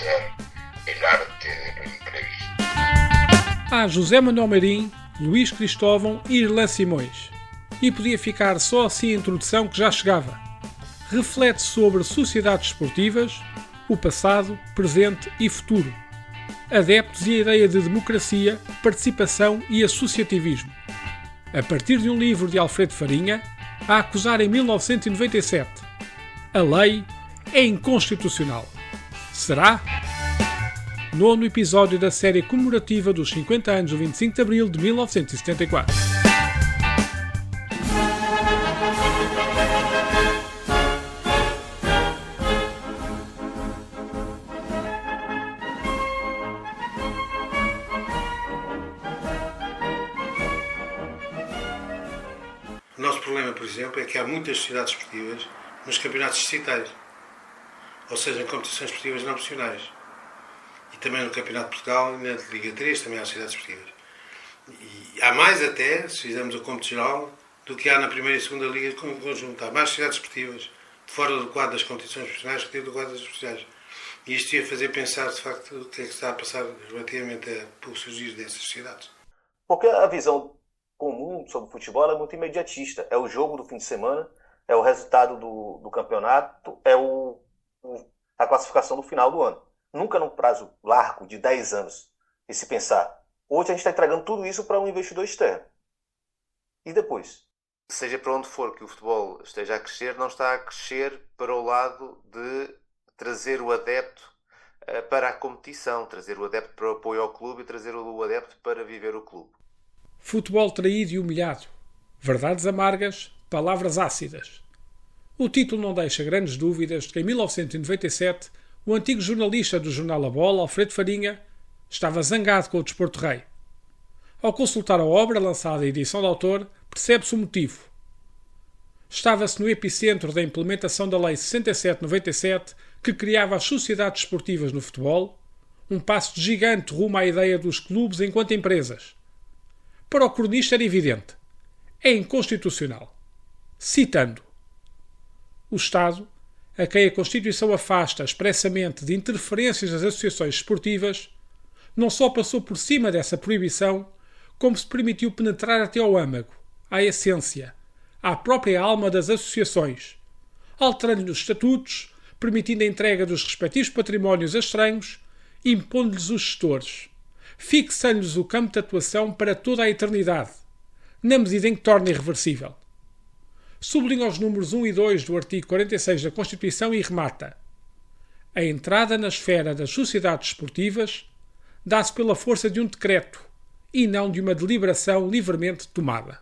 ser el arte de lo imprevisto. Há José Manuel Meirim, Luís Cristóvão e Irlã Simões. E podia ficar só assim a introdução que já chegava. Reflete sobre sociedades esportivas, o passado, presente e futuro. Adeptos e a ideia de democracia, participação e associativismo. A partir de um livro de Alfredo Farinha, a acusar em 1997. A lei é inconstitucional. Será? 9º episódio da série comemorativa dos 50 anos do 25 de Abril de 1974. O nosso problema, por exemplo, é que há muitas sociedades esportivas nos campeonatos distritais, ou seja, em competições esportivas não profissionais. E também no Campeonato de Portugal e na Liga 3 também há sociedades esportivas. E há mais até, se fizermos a cômputo geral, do que há na primeira e segunda Liga conjunta. Há mais sociedades esportivas fora do quadro das competições profissionais do que do quadro das profissionais. E isto ia fazer pensar, de facto, o que é que está a passar relativamente ao surgir dessas sociedades. Porque a visão comum sobre o futebol é muito imediatista. É o jogo do fim de semana, é o resultado do campeonato, é a classificação no final do ano. Nunca num prazo largo de 10 anos. E se pensar, hoje a gente está entregando tudo isso para um investidor externo. E depois? Seja para onde for que o futebol esteja a crescer, não está a crescer para o lado de trazer o adepto para a competição, trazer o adepto para o apoio ao clube e trazer o adepto para viver o clube. Futebol traído e humilhado. Verdades amargas, palavras ácidas. O título não deixa grandes dúvidas de que em 1997 o antigo jornalista do jornal A Bola, Alfredo Farinha, estava zangado com o Desporto Rei. Ao consultar a obra lançada em edição de autor, percebe-se o motivo. Estava-se no epicentro da implementação da Lei 67/97, que criava as sociedades esportivas no futebol, um passo gigante rumo à ideia dos clubes enquanto empresas. Para o cronista era evidente. É inconstitucional. Citando: o Estado, a quem a Constituição afasta expressamente de interferências nas associações esportivas, não só passou por cima dessa proibição, como se permitiu penetrar até ao âmago, à essência, à própria alma das associações, alterando-lhes os estatutos, permitindo a entrega dos respectivos patrimónios a estranhos, impondo-lhes os gestores, fixando-lhes o campo de atuação para toda a eternidade, na medida em que torna irreversível. Sublinha os números 1 e 2 do artigo 46 da Constituição e remata: a entrada na esfera das sociedades esportivas dá-se pela força de um decreto e não de uma deliberação livremente tomada.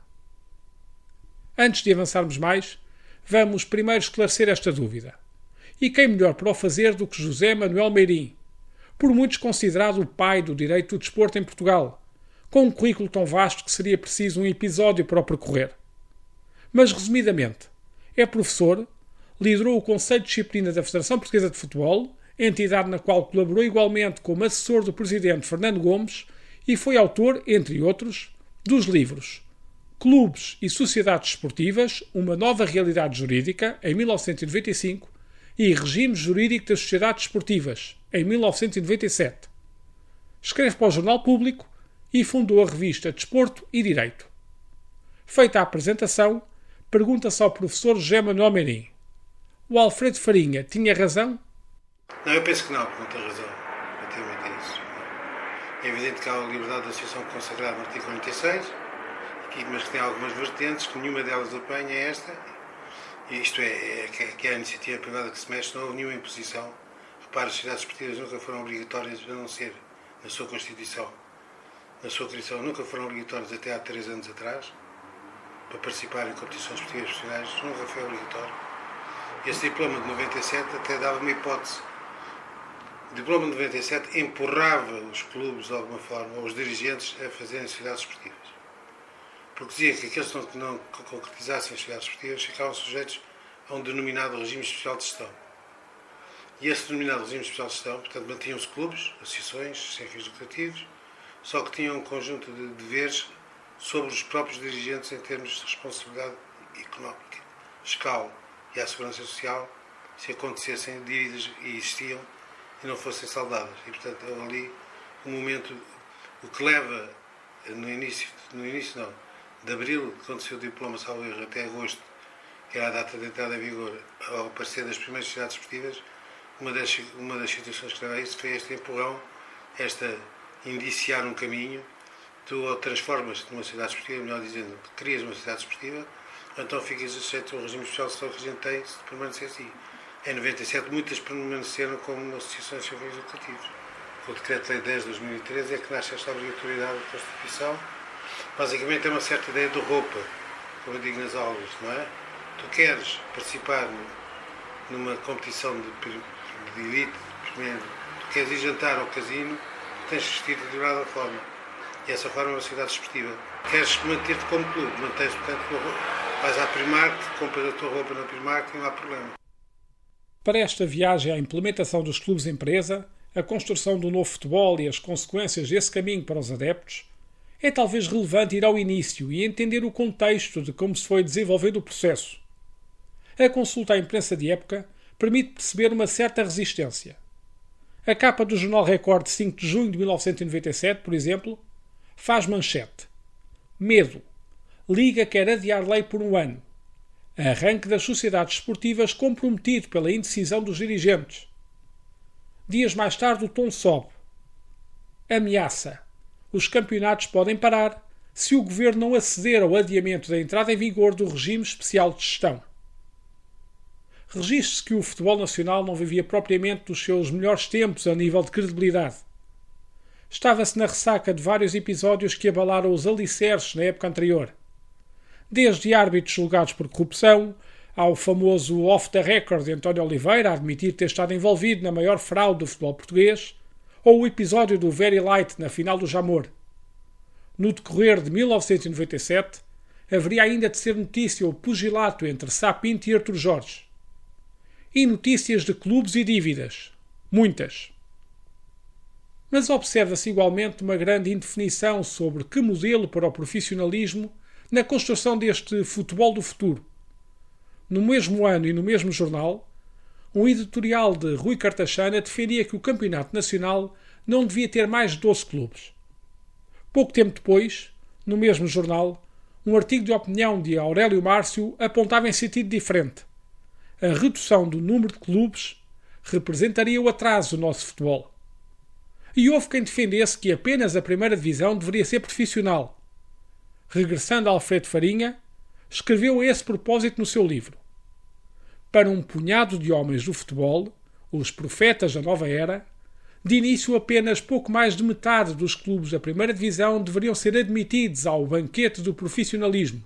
Antes de avançarmos mais, vamos primeiro esclarecer esta dúvida. E quem melhor para o fazer do que José Manuel Meirim, por muitos considerado o pai do direito do desporto em Portugal, com um currículo tão vasto que seria preciso um episódio para o percorrer. Mas, resumidamente, é professor, liderou o Conselho de Disciplina da Federação Portuguesa de Futebol, entidade na qual colaborou igualmente como assessor do presidente Fernando Gomes, e foi autor, entre outros, dos livros Clubes e Sociedades Esportivas, uma nova realidade jurídica, em 1995, e Regime Jurídico das Sociedades Esportivas, em 1997. Escreve para o Jornal Público e fundou a revista Desporto e Direito. Feita a apresentação, pergunta-se ao professor José Manuel Meirim: o Alfredo Farinha tinha razão? Não, eu penso que não tem razão relativamente a isso. É evidente que há a liberdade de associação consagrada no artigo 46, mas que tem algumas vertentes, que nenhuma delas apanha esta. Isto que é a iniciativa privada que se mexe, não houve nenhuma imposição. Repare, as sociedades esportivas nunca foram obrigatórias, a não ser na sua Constituição, na sua criação, nunca foram obrigatórias até há 3 anos atrás, para participar em competições esportivas profissionais, nunca foi obrigatório. Esse diploma de 97 até dava uma hipótese. O diploma de 97 empurrava os clubes, de alguma forma, ou os dirigentes, a fazerem sociedades esportivas. Porque dizia que aqueles que não concretizassem as sociedades esportivas ficavam sujeitos a um denominado regime especial de gestão. E esse denominado regime especial de gestão, portanto, mantinham-se clubes, associações, sem fins lucrativos, só que tinham um conjunto de deveres sobre os próprios dirigentes em termos de responsabilidade económica, fiscal e à segurança social, se acontecessem dívidas, e existiam, e não fossem saudáveis. E, portanto, houve ali um momento, o que leva no início não, de abril, quando saiu o diploma, salvo erro, até agosto, que era a data de entrada em vigor, ao aparecer das primeiras sociedades esportivas, uma das situações que leva a isso foi este empurrão, indiciar um caminho. Tu ou transformas-te numa sociedade esportiva, melhor dizendo, crias uma sociedade esportiva, então ficas sujeito ao regime social que a gente tem se permanecer assim. Em 97, muitas permaneceram como associações sem fins lucrativos. Com o Decreto-Lei 10 de 2013 é que nasce esta obrigatoriedade da Constituição. Basicamente é uma certa ideia de roupa, como eu digo nas aulas, não é? Tu queres participar numa competição de elite, tu queres ir jantar ao casino, tens de vestir de determinada forma. E essa forma é uma sociedade desportiva. Queres manter-te como clube, mantens, portanto, vais à Primark, compras a tua roupa na Primark e não há problema. Para esta viagem à implementação dos clubes-empresa, a construção do novo futebol e as consequências desse caminho para os adeptos, é talvez relevante ir ao início e entender o contexto de como se foi desenvolvendo o processo. A consulta à imprensa de época permite perceber uma certa resistência. A capa do Jornal Record de 5 de junho de 1997, por exemplo, faz manchete. Medo. Liga quer adiar lei por um ano. Arranque das sociedades esportivas comprometido pela indecisão dos dirigentes. Dias mais tarde o tom sobe. Ameaça. Os campeonatos podem parar se o governo não aceder ao adiamento da entrada em vigor do regime especial de gestão. Registre-se que o futebol nacional não vivia propriamente dos seus melhores tempos a nível de credibilidade. Estava-se na ressaca de vários episódios que abalaram os alicerces na época anterior. Desde árbitros julgados por corrupção, ao famoso off the record de António Oliveira a admitir ter estado envolvido na maior fraude do futebol português, ou o episódio do Very Light na final do Jamor. No decorrer de 1997, haveria ainda de ser notícia o pugilato entre Sá Pinto e Artur Jorge. E notícias de clubes e dívidas. Muitas. Mas observa-se igualmente uma grande indefinição sobre que modelo para o profissionalismo na construção deste futebol do futuro. No mesmo ano e no mesmo jornal, um editorial de Rui Cartachana defendia que o campeonato nacional não devia ter mais de 12 clubes. Pouco tempo depois, no mesmo jornal, um artigo de opinião de Aurélio Márcio apontava em sentido diferente. A redução do número de clubes representaria o atraso do nosso futebol. E houve quem defendesse que apenas a primeira divisão deveria ser profissional. Regressando a Alfredo Farinha, escreveu a esse propósito no seu livro. Para um punhado de homens do futebol, os profetas da nova era, de início apenas pouco mais de metade dos clubes da primeira divisão deveriam ser admitidos ao banquete do profissionalismo.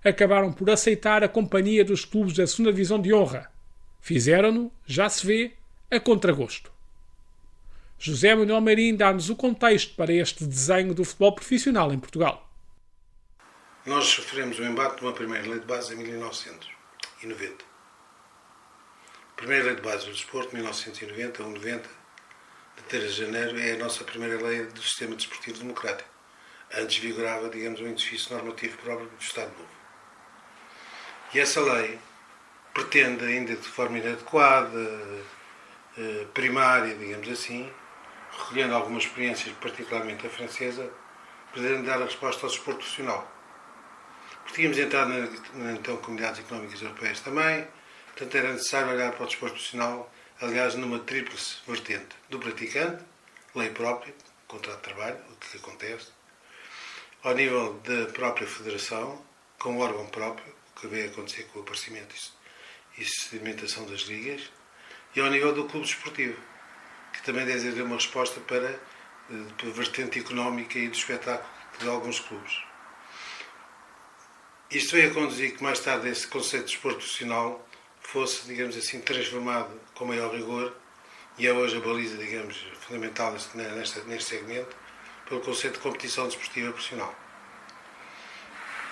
Acabaram por aceitar a companhia dos clubes da segunda divisão de honra. Fizeram-no, já se vê, a contragosto. José Manuel Meirinho dá-nos o contexto para este desenho do futebol profissional em Portugal. Nós sofremos o embate de uma primeira lei de base em 1990. A primeira lei de base do desporto, 1990 ou 90, de 3 de janeiro, é a nossa primeira lei do sistema desportivo democrático. Antes vigorava, digamos, um edifício normativo próprio do Estado Novo. E essa lei pretende, ainda de forma inadequada, primária, digamos assim, recolhendo algumas experiências, particularmente a francesa, pretende dar a resposta ao desporto profissional. Porque tínhamos entrado na então Comunidades Económicas Europeias também, portanto era necessário olhar para o desporto profissional, aliás, numa tríplice vertente do praticante, lei própria, contrato de trabalho, o que acontece, ao nível da própria federação, com um órgão próprio, o que veio acontecer com o aparecimento e sedimentação das ligas, e ao nível do clube desportivo, que também deve haver uma resposta para a vertente económica e do espetáculo de alguns clubes. Isto veio a conduzir que mais tarde esse conceito de desporto profissional fosse, digamos assim, transformado com maior rigor, e é hoje a baliza, digamos, fundamental neste segmento, pelo conceito de competição desportiva profissional.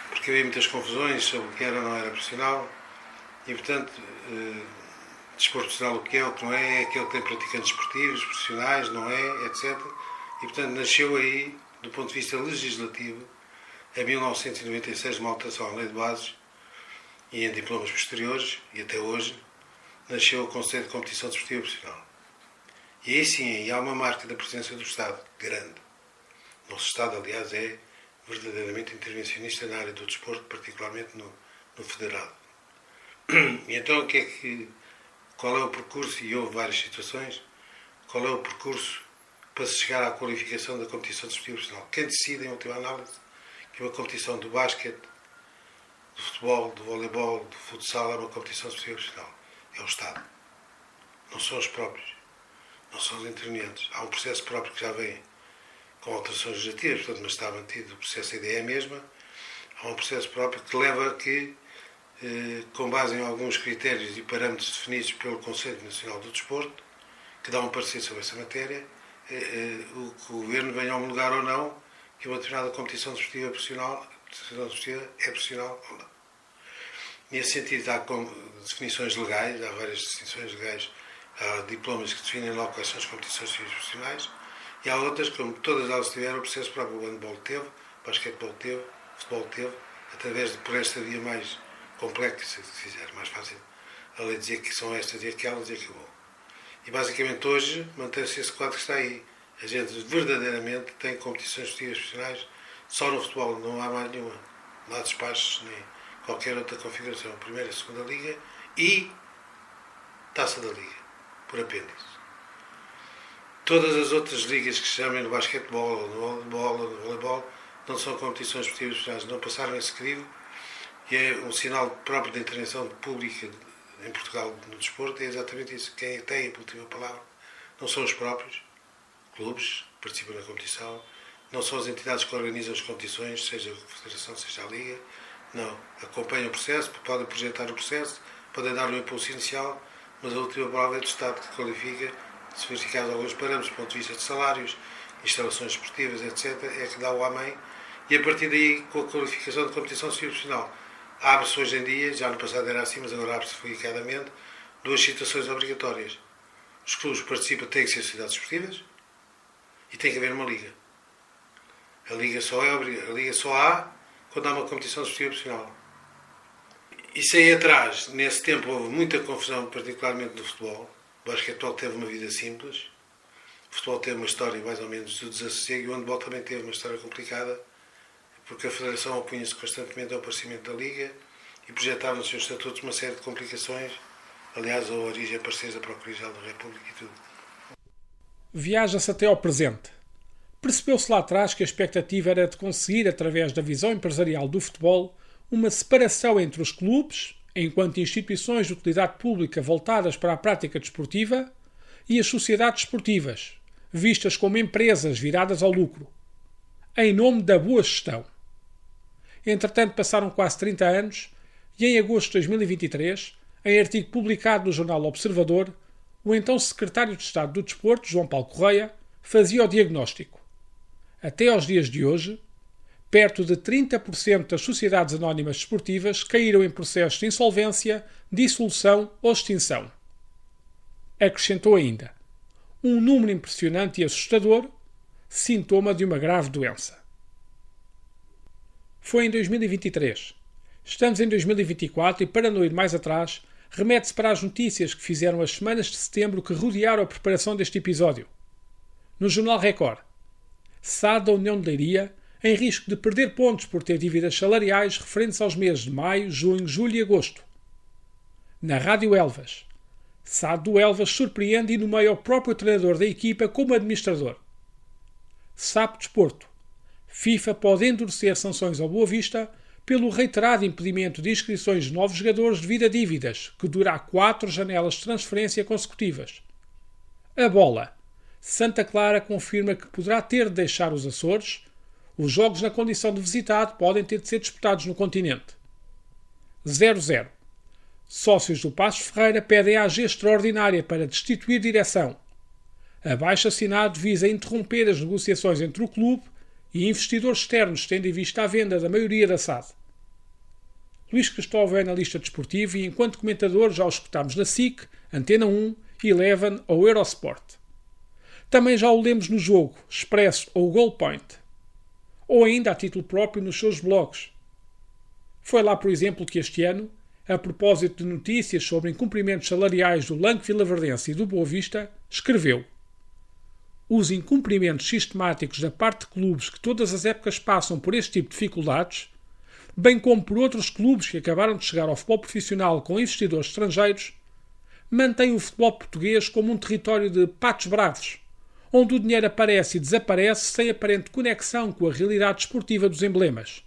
Porque havia muitas confusões sobre o que era ou não era profissional, e portanto, desporto profissional o que é que não é aquele que tem praticantes esportivos, profissionais, não é, etc. E portanto nasceu aí, do ponto de vista legislativo, em 1996, uma alteração à lei de bases e em diplomas posteriores, e até hoje, nasceu o conceito de competição desportiva profissional. E aí sim, aí há uma marca da presença do Estado, grande. O nosso Estado, aliás, é verdadeiramente intervencionista na área do desporto, particularmente no federado. E então, qual é o percurso, e houve várias situações, qual é o percurso para se chegar à qualificação da competição desportiva profissional? Quem decide, em última análise, que uma competição do basquete, do futebol, do voleibol, do futsal é uma competição desportiva profissional? É o Estado. Não são os próprios. Não são os intervenientes. Há um processo próprio que já vem com alterações legislativas, portanto, mas está mantido o processo, a ideia é a mesma. Há um processo próprio que leva a que, com base em alguns critérios e parâmetros definidos pelo Conselho Nacional do Desporto, que dá um parecer sobre essa matéria, o Governo venha a homologar ou não que uma determinada competição desportiva profissional é profissional ou não. Nesse sentido, há definições legais, há várias definições legais, há diplomas que definem logo quais são as competições profissionais, e há outras, como todas elas tiveram, o processo próprio, o handball teve, o basquetebol teve, o futebol teve, através por esta via mais complexa, se fizer, mais fácil, a lei dizer que são estas e aquelas e acabou. E basicamente hoje mantém-se esse quadro que está aí. A gente verdadeiramente tem competições desportivas profissionais só no futebol, não há mais nenhuma. Não há despachos nem qualquer outra configuração. Primeira e segunda liga e taça da liga, por apêndice. Todas as outras ligas que se chamem no basquetebol, no handball, no voleibol, não são competições desportivas profissionais, não passaram esse crivo e é um sinal próprio da intervenção pública em Portugal no desporto, é exatamente isso. Quem tem a última palavra não são os próprios clubes que participam na competição, não são as entidades que organizam as competições, seja a Federação, seja a Liga, não. Acompanham o processo, podem projetar o processo, podem dar um impulso inicial, mas a última palavra é do Estado que qualifica, se verificados alguns parâmetros do ponto de vista de salários, instalações esportivas, etc., é que dá o amém, e a partir daí, com a qualificação de competição profissional, abre-se hoje em dia, já no passado era assim, mas agora abre-se delicadamente, 2 situações obrigatórias. Os clubes que participam têm que ser sociedades esportivas e tem que haver uma liga. A liga só há quando há uma competição desportiva profissional. Isso aí atrás, nesse tempo, houve muita confusão, particularmente no futebol. O basquetebol teve uma vida simples, o futebol teve uma história mais ou menos do desassossego e o handball também teve uma história complicada, porque a Federação opunha-se constantemente ao aparecimento da Liga e projetava nos seus estatutos uma série de complicações, aliás, a origem a parceiros da Procuradoria-Geral da República e tudo. Viaja-se até ao presente. Percebeu-se lá atrás que a expectativa era de conseguir, através da visão empresarial do futebol, uma separação entre os clubes, enquanto instituições de utilidade pública voltadas para a prática desportiva, e as sociedades esportivas, vistas como empresas viradas ao lucro, em nome da boa gestão. Entretanto, passaram quase 30 anos e, em agosto de 2023, em artigo publicado no jornal Observador, o então secretário de Estado do Desporto, João Paulo Correia, fazia o diagnóstico. Até aos dias de hoje, perto de 30% das sociedades anónimas desportivas caíram em processos de insolvência, dissolução ou extinção. Acrescentou ainda: um número impressionante e assustador, sintoma de uma grave doença. Foi em 2023. Estamos em 2024 e, para não ir mais atrás, remete-se para as notícias que fizeram as semanas de setembro que rodearam a preparação deste episódio. No Jornal Record, SAD da União de Leiria em risco de perder pontos por ter dívidas salariais referentes aos meses de maio, junho, julho e agosto. Na Rádio Elvas, SAD do Elvas surpreende e nomeia o próprio treinador da equipa como administrador. SAP Desporto, FIFA pode endurecer sanções ao Boa Vista pelo reiterado impedimento de inscrições de novos jogadores devido a dívidas, que dura 4 janelas de transferência consecutivas. A Bola, Santa Clara confirma que poderá ter de deixar os Açores. Os jogos na condição de visitado podem ter de ser disputados no continente. 0-0. Sócios do Passos Ferreira pedem AG extraordinária para destituir direção. Abaixo-assinado visa interromper as negociações entre o clube e investidores externos, tendo em vista a venda da maioria da SAD. Luís Cristóvão é analista desportivo e, enquanto comentador, já o escutámos na SIC, Antena 1, Eleven ou Eurosport. Também já o lemos no Jogo, Expresso ou Goalpoint. Ou ainda a título próprio nos seus blogs. Foi lá, por exemplo, que este ano, a propósito de notícias sobre incumprimentos salariais do Lanque Vilaverdense e do Boa Vista, escreveu: os incumprimentos sistemáticos da parte de clubes que todas as épocas passam por este tipo de dificuldades, bem como por outros clubes que acabaram de chegar ao futebol profissional com investidores estrangeiros, mantém o futebol português como um território de patos bravos, onde o dinheiro aparece e desaparece sem aparente conexão com a realidade desportiva dos emblemas.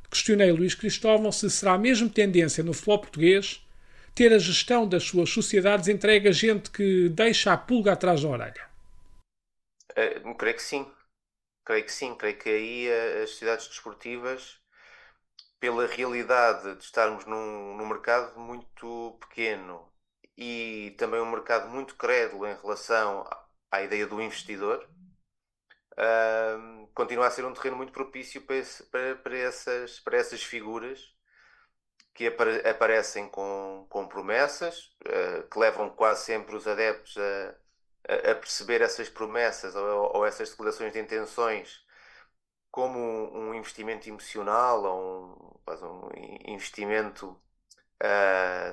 Questionei Luís Cristóvão se será mesmo tendência no futebol português ter a gestão das suas sociedades entregue a gente que deixa a pulga atrás da orelha. Creio que sim. Creio que aí as sociedades desportivas, pela realidade de estarmos num mercado muito pequeno e também um mercado muito crédulo em relação à ideia do investidor, continua a ser um terreno muito propício para essas figuras que aparecem com promessas, que levam quase sempre os adeptos a perceber essas promessas ou essas declarações de intenções como um investimento emocional ou um investimento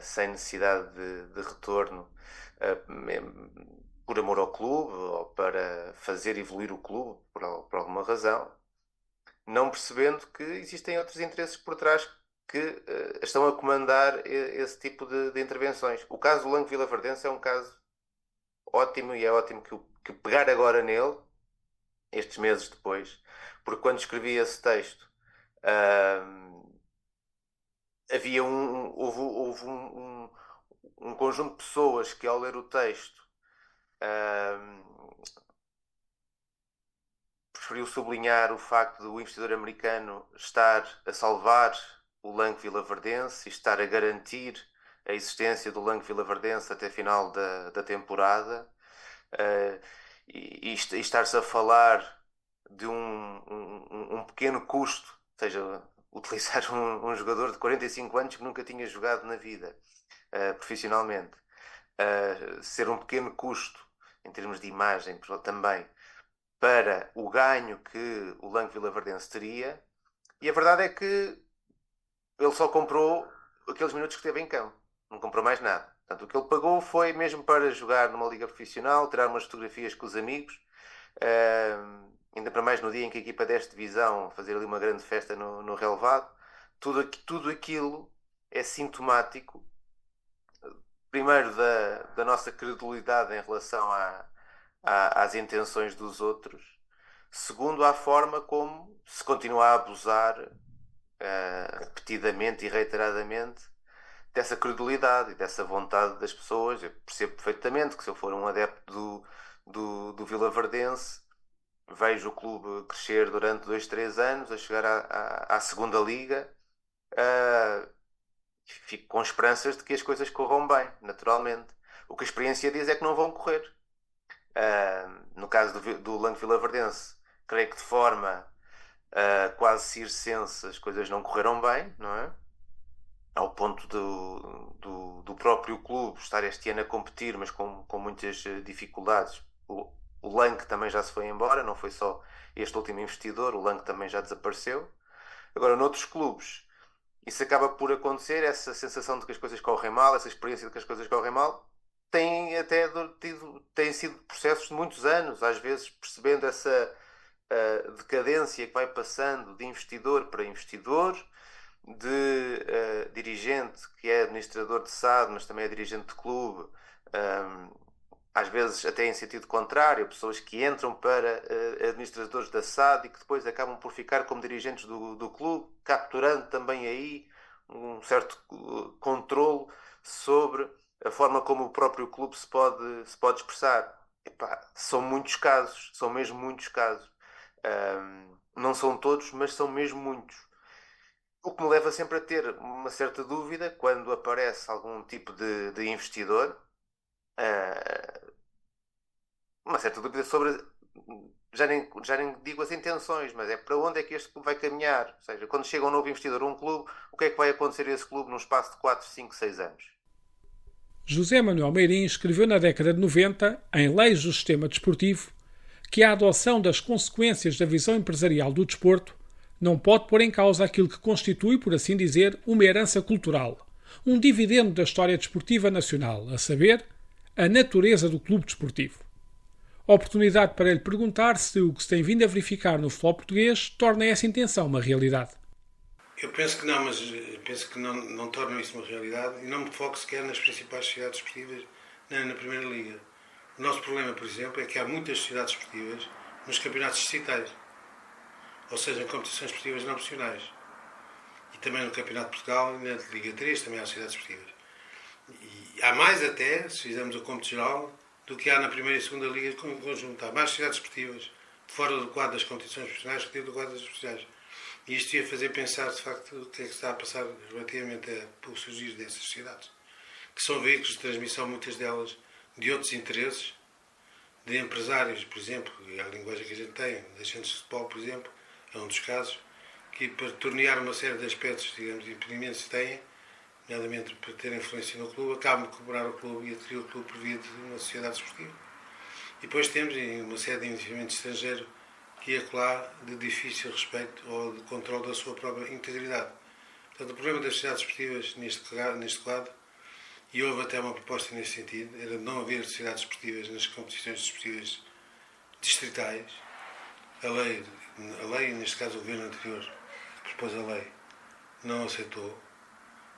sem necessidade de retorno, por amor ao clube ou para fazer evoluir o clube por alguma razão, não percebendo que existem outros interesses por trás que estão a comandar esse tipo de intervenções. O caso do Langue Vilaverdense é um caso ótimo, e é ótimo que pegar agora nele, estes meses depois, porque quando escrevi esse texto houve um conjunto de pessoas que, ao ler o texto, preferiu sublinhar o facto do investidor americano estar a salvar o Langue Vilaverdense e estar a garantir a existência do Langue Vilaverdense até final da temporada, e estar-se a falar de um pequeno custo, ou seja, utilizar um jogador de 45 anos que nunca tinha jogado na vida profissionalmente, ser um pequeno custo em termos de imagem também para o ganho que o Langue Vilaverdense teria, e a verdade é que ele só comprou aqueles minutos que teve em campo, não comprou mais nada. Portanto, o que ele pagou foi mesmo para jogar numa liga profissional, tirar umas fotografias com os amigos, ainda para mais no dia em que a equipa desce divisão, fazer ali uma grande festa no relevado. Tudo aquilo é sintomático, primeiro da nossa credulidade em relação às intenções dos outros, segundo à forma como se continua a abusar repetidamente e reiteradamente dessa credulidade e dessa vontade das pessoas. Eu percebo perfeitamente que, se eu for um adepto do Vilaverdense, vejo o clube crescer durante 2-3 anos, a chegar à segunda liga, fico com esperanças de que as coisas corram bem, naturalmente. O que a experiência diz é que não vão correr. No caso do Langue Vilaverdense, creio que de forma quase circense as coisas não correram bem, não é? Ao ponto do próprio clube estar este ano a competir, mas com muitas dificuldades. O Langue também já se foi embora, não foi só este último investidor, o Langue também já desapareceu. Agora, noutros clubes, isso acaba por acontecer, essa sensação de que as coisas correm mal, essa experiência de que as coisas correm mal, tem sido processos de muitos anos, às vezes percebendo essa decadência que vai passando de investidor para investidor, de dirigente que é administrador de SAD, mas também é dirigente de clube, às vezes até em sentido contrário, pessoas que entram para administradores da SAD e que depois acabam por ficar como dirigentes do clube, capturando também aí um certo controle sobre a forma como o próprio clube se pode expressar. São muitos casos, são mesmo muitos casos. Não são todos, mas são mesmo muitos. O que me leva sempre a ter uma certa dúvida quando aparece algum tipo de investidor, uma certa dúvida sobre, já nem digo as intenções, mas é para onde é que este clube vai caminhar. Ou seja, quando chega um novo investidor a um clube, o que é que vai acontecer a esse clube num espaço de 4, 5, 6 anos? José Manuel Meirim escreveu na década de 90, em Leis do Sistema Desportivo, que a adoção das consequências da visão empresarial do desporto não pode pôr em causa aquilo que constitui, por assim dizer, uma herança cultural, um dividendo da história desportiva nacional, a saber, a natureza do clube desportivo. Oportunidade para lhe perguntar se o que se tem vindo a verificar no futebol português torna essa intenção uma realidade. Eu penso que não, mas penso que não tornam isso uma realidade e não me foco sequer nas principais sociedades esportivas nem na Primeira Liga. O nosso problema, por exemplo, é que há muitas sociedades esportivas nos campeonatos distritais, ou seja, em competições esportivas não profissionais. E também no Campeonato de Portugal e na Liga 3 também há sociedades esportivas. E há mais até, se fizermos o cômputo geral, do que há na Primeira e Segunda Liga conjunto. Há mais sociedades esportivas fora do quadro das competições profissionais que dentro do quadro das profissionais. E isto ia fazer pensar, de facto, o que é que está a passar relativamente ao surgir dessas sociedades, que são veículos de transmissão, muitas delas, de outros interesses, de empresários, por exemplo, e a linguagem que a gente tem, de agentes de futebol, por exemplo, é um dos casos, que para tornear uma série de aspectos, digamos, de impedimentos que têm, nomeadamente para ter influência no clube, acabam de cobrar o clube e adquirir o clube por via de uma sociedade esportiva. E depois temos uma série de investimento estrangeiro que é lá de difícil respeito ou de controle da sua própria integridade. Portanto, o problema das sociedades esportivas neste quadro, e houve até uma proposta nesse sentido, era de não haver sociedades esportivas nas competições desportivas distritais. A lei, neste caso o governo anterior, que propôs a lei, não aceitou,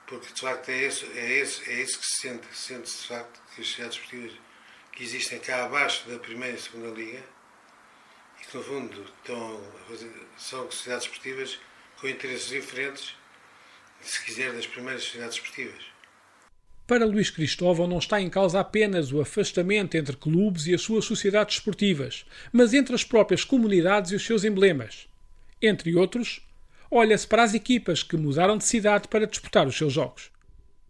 porque de facto é isso que se sente. Sente-se de facto que as sociedades esportivas que existem cá abaixo da Primeira e Segunda Liga, e que no fundo são sociedades esportivas com interesses diferentes, se quiser, das primeiras sociedades esportivas. Para Luís Cristóvão não está em causa apenas o afastamento entre clubes e as suas sociedades esportivas, mas entre as próprias comunidades e os seus emblemas. Entre outros, olha-se para as equipas que mudaram de cidade para disputar os seus jogos.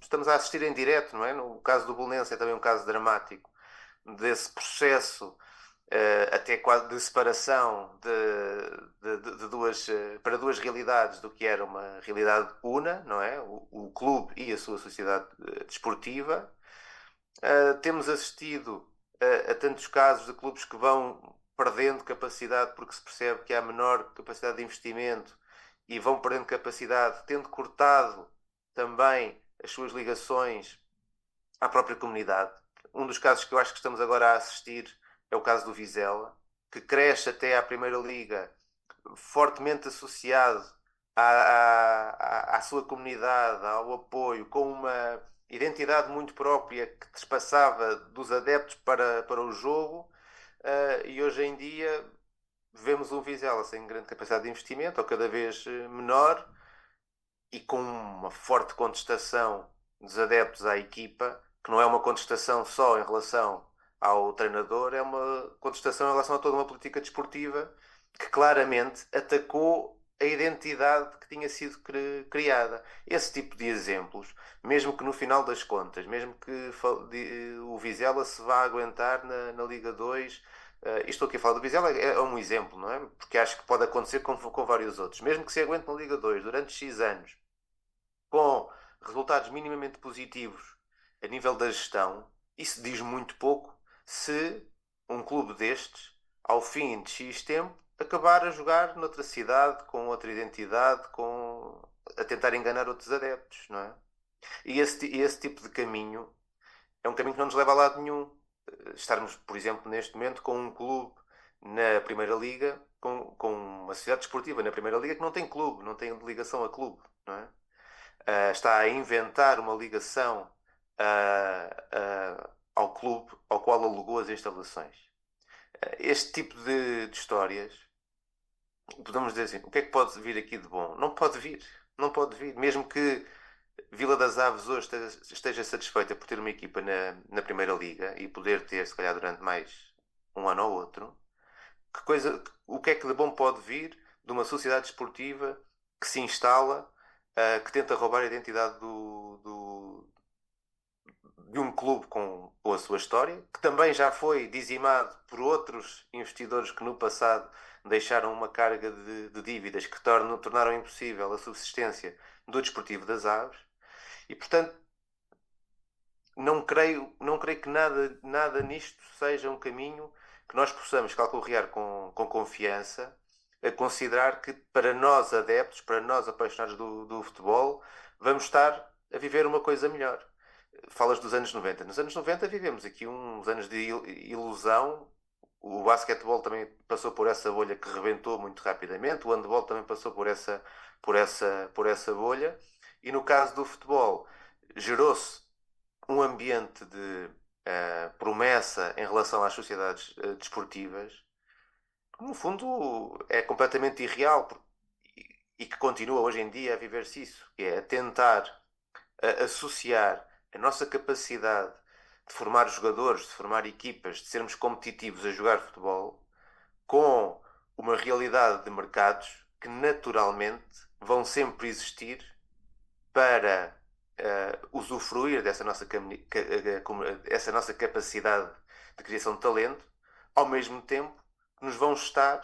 Estamos a assistir em direto, não é? No caso do Belenenses é também um caso dramático desse processo até quase de separação para duas realidades do que era uma realidade una, não é? O clube e a sua sociedade desportiva. Temos assistido a tantos casos de clubes que vão perdendo capacidade porque se percebe que há menor capacidade de investimento e vão perdendo capacidade, tendo cortado também as suas ligações à própria comunidade. Um dos casos que eu acho que estamos agora a assistir é o caso do Vizela, que cresce até à Primeira Liga, fortemente associado à sua comunidade, ao apoio, com uma identidade muito própria que trespassava dos adeptos para o jogo, e hoje em dia vemos um Vizela sem grande capacidade de investimento, ou cada vez menor, e com uma forte contestação dos adeptos à equipa, que não é uma contestação só em relação ao treinador, é uma contestação em relação a toda uma política desportiva que claramente atacou a identidade que tinha sido criada. Esse tipo de exemplos, mesmo que no final das contas, mesmo que o Vizela se vá aguentar na Liga 2, estou aqui a falar do Vizela, é um exemplo, não é? Porque acho que pode acontecer com vários outros. Mesmo que se aguente na Liga 2 durante X anos, com resultados minimamente positivos a nível da gestão, isso diz muito pouco se um clube destes, ao fim de X tempo, acabar a jogar noutra cidade, com outra identidade, a tentar enganar outros adeptos, não é? E esse tipo de caminho é um caminho que não nos leva a lado nenhum. Estarmos, por exemplo, neste momento com um clube na Primeira Liga, com uma sociedade desportiva na Primeira Liga que não tem clube, não tem ligação a clube, não é? Está a inventar uma ligação ao clube ao qual alugou as instalações. Este tipo de histórias, podemos dizer assim, o que é que pode vir aqui de bom? Não pode vir. Não pode vir. Mesmo que Vila das Aves hoje esteja satisfeita por ter uma equipa na Primeira Liga e poder ter, se calhar, durante mais um ano ou outro, o que é que de bom pode vir de uma sociedade esportiva que se instala, que tenta roubar a identidade de um clube com a sua história, que também já foi dizimado por outros investidores que no passado deixaram uma carga de dívidas que tornaram impossível a subsistência do Desportivo das Aves. E, portanto, não creio que nada nisto seja um caminho que nós possamos calcorrear com confiança, a considerar que para nós adeptos, para nós apaixonados do futebol, vamos estar a viver uma coisa melhor. Falas dos anos 90. Nos anos 90 vivemos aqui uns anos de ilusão. O basquetebol também passou por essa bolha que rebentou muito rapidamente, o handball também passou por essa bolha, e no caso do futebol gerou-se um ambiente de promessa em relação às sociedades desportivas, que no fundo é completamente irreal e que continua hoje em dia a viver-se isso, que é tentar associar a nossa capacidade de formar jogadores, de formar equipas, de sermos competitivos a jogar futebol, com uma realidade de mercados que naturalmente vão sempre existir para usufruir dessa nossa capacidade de criação de talento, ao mesmo tempo que nos vão estar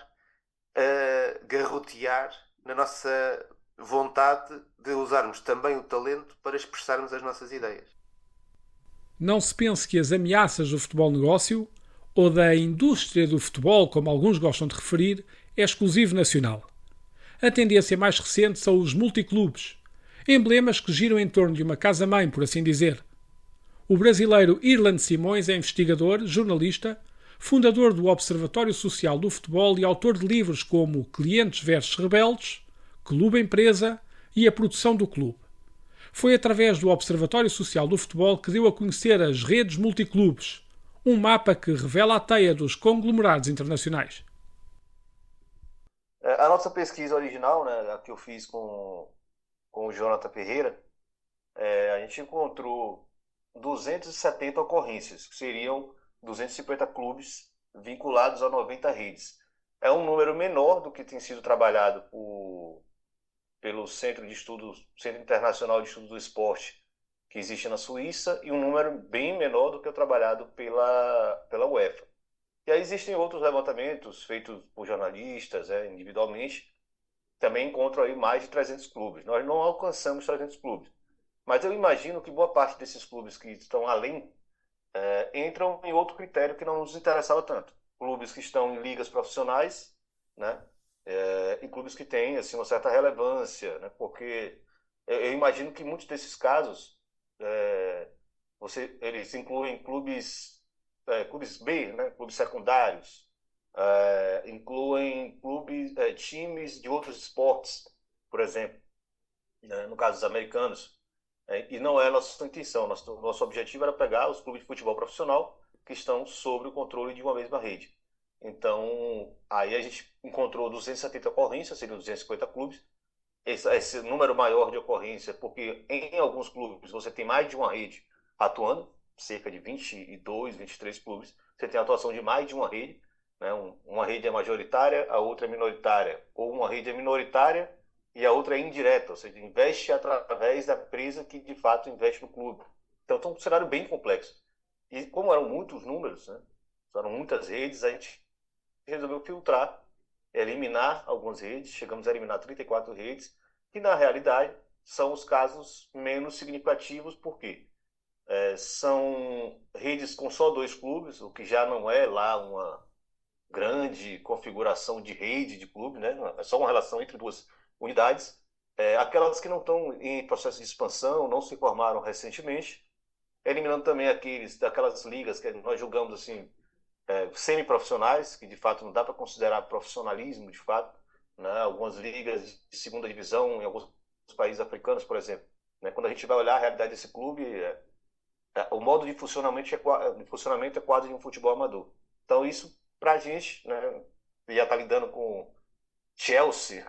a garrotear na nossa vontade de usarmos também o talento para expressarmos as nossas ideias. Não se pense que as ameaças do futebol negócio, ou da indústria do futebol, como alguns gostam de referir, é exclusivo nacional. A tendência mais recente são os multiclubes, emblemas que giram em torno de uma casa-mãe, por assim dizer. O brasileiro Irland Simões é investigador, jornalista, fundador do Observatório Social do Futebol e autor de livros como Clientes versus Rebeldes, Clube Empresa e A Produção do Clube. Foi através do Observatório Social do Futebol que deu a conhecer as redes multiclubes, um mapa que revela a teia dos conglomerados internacionais. A nossa pesquisa original, né, a que eu fiz com o Jonathan Ferreira, a gente encontrou 270 ocorrências, que seriam 250 clubes vinculados a 90 redes. É um número menor do que tem sido trabalhado pelo Centro Internacional de Estudos do Esporte, que existe na Suíça, e um número bem menor do que o trabalhado pela UEFA. E aí existem outros levantamentos feitos por jornalistas, individualmente, também encontram aí mais de 300 clubes. Nós não alcançamos 300 clubes, mas eu imagino que boa parte desses clubes que estão além entram em outro critério que não nos interessava tanto. Clubes que estão em ligas profissionais, né? E clubes que têm assim, uma certa relevância, né? Porque eu imagino que muitos desses casos eles incluem clubes B, né? Clubes secundários, incluem times de outros esportes, por exemplo, né? No caso dos americanos, e não é a nossa intenção. Nosso objetivo era pegar os clubes de futebol profissional que estão sob o controle de uma mesma rede. Então, aí a gente encontrou 270 ocorrências, seriam 250 clubes. Esse número maior de ocorrência, porque em alguns clubes você tem mais de uma rede atuando, cerca de 22, 23 clubes, você tem a atuação de mais de uma rede, né? Uma rede é majoritária, a outra é minoritária, ou uma rede é minoritária e a outra é indireta, ou seja, investe através da empresa que de fato investe no clube. Então, é um cenário bem complexo. E como eram muitos números, né? Eram muitas redes, a gente resolveu filtrar, eliminar algumas redes, chegamos a eliminar 34 redes, que na realidade são os casos menos significativos, porque são redes com só 2 clubes, o que já não é lá uma grande configuração de rede de clube, né? É só uma relação entre 2 unidades. Aquelas que não estão em processo de expansão, não se formaram recentemente, eliminando também daquelas ligas que nós julgamos assim, semi-profissionais, que de fato não dá para considerar profissionalismo, de fato, né? Algumas ligas de segunda divisão em alguns países africanos, por exemplo, né? Quando a gente vai olhar a realidade desse clube, o modo de funcionamento é quase de um futebol amador. Então isso, para a gente, né, já está lidando com Chelsea,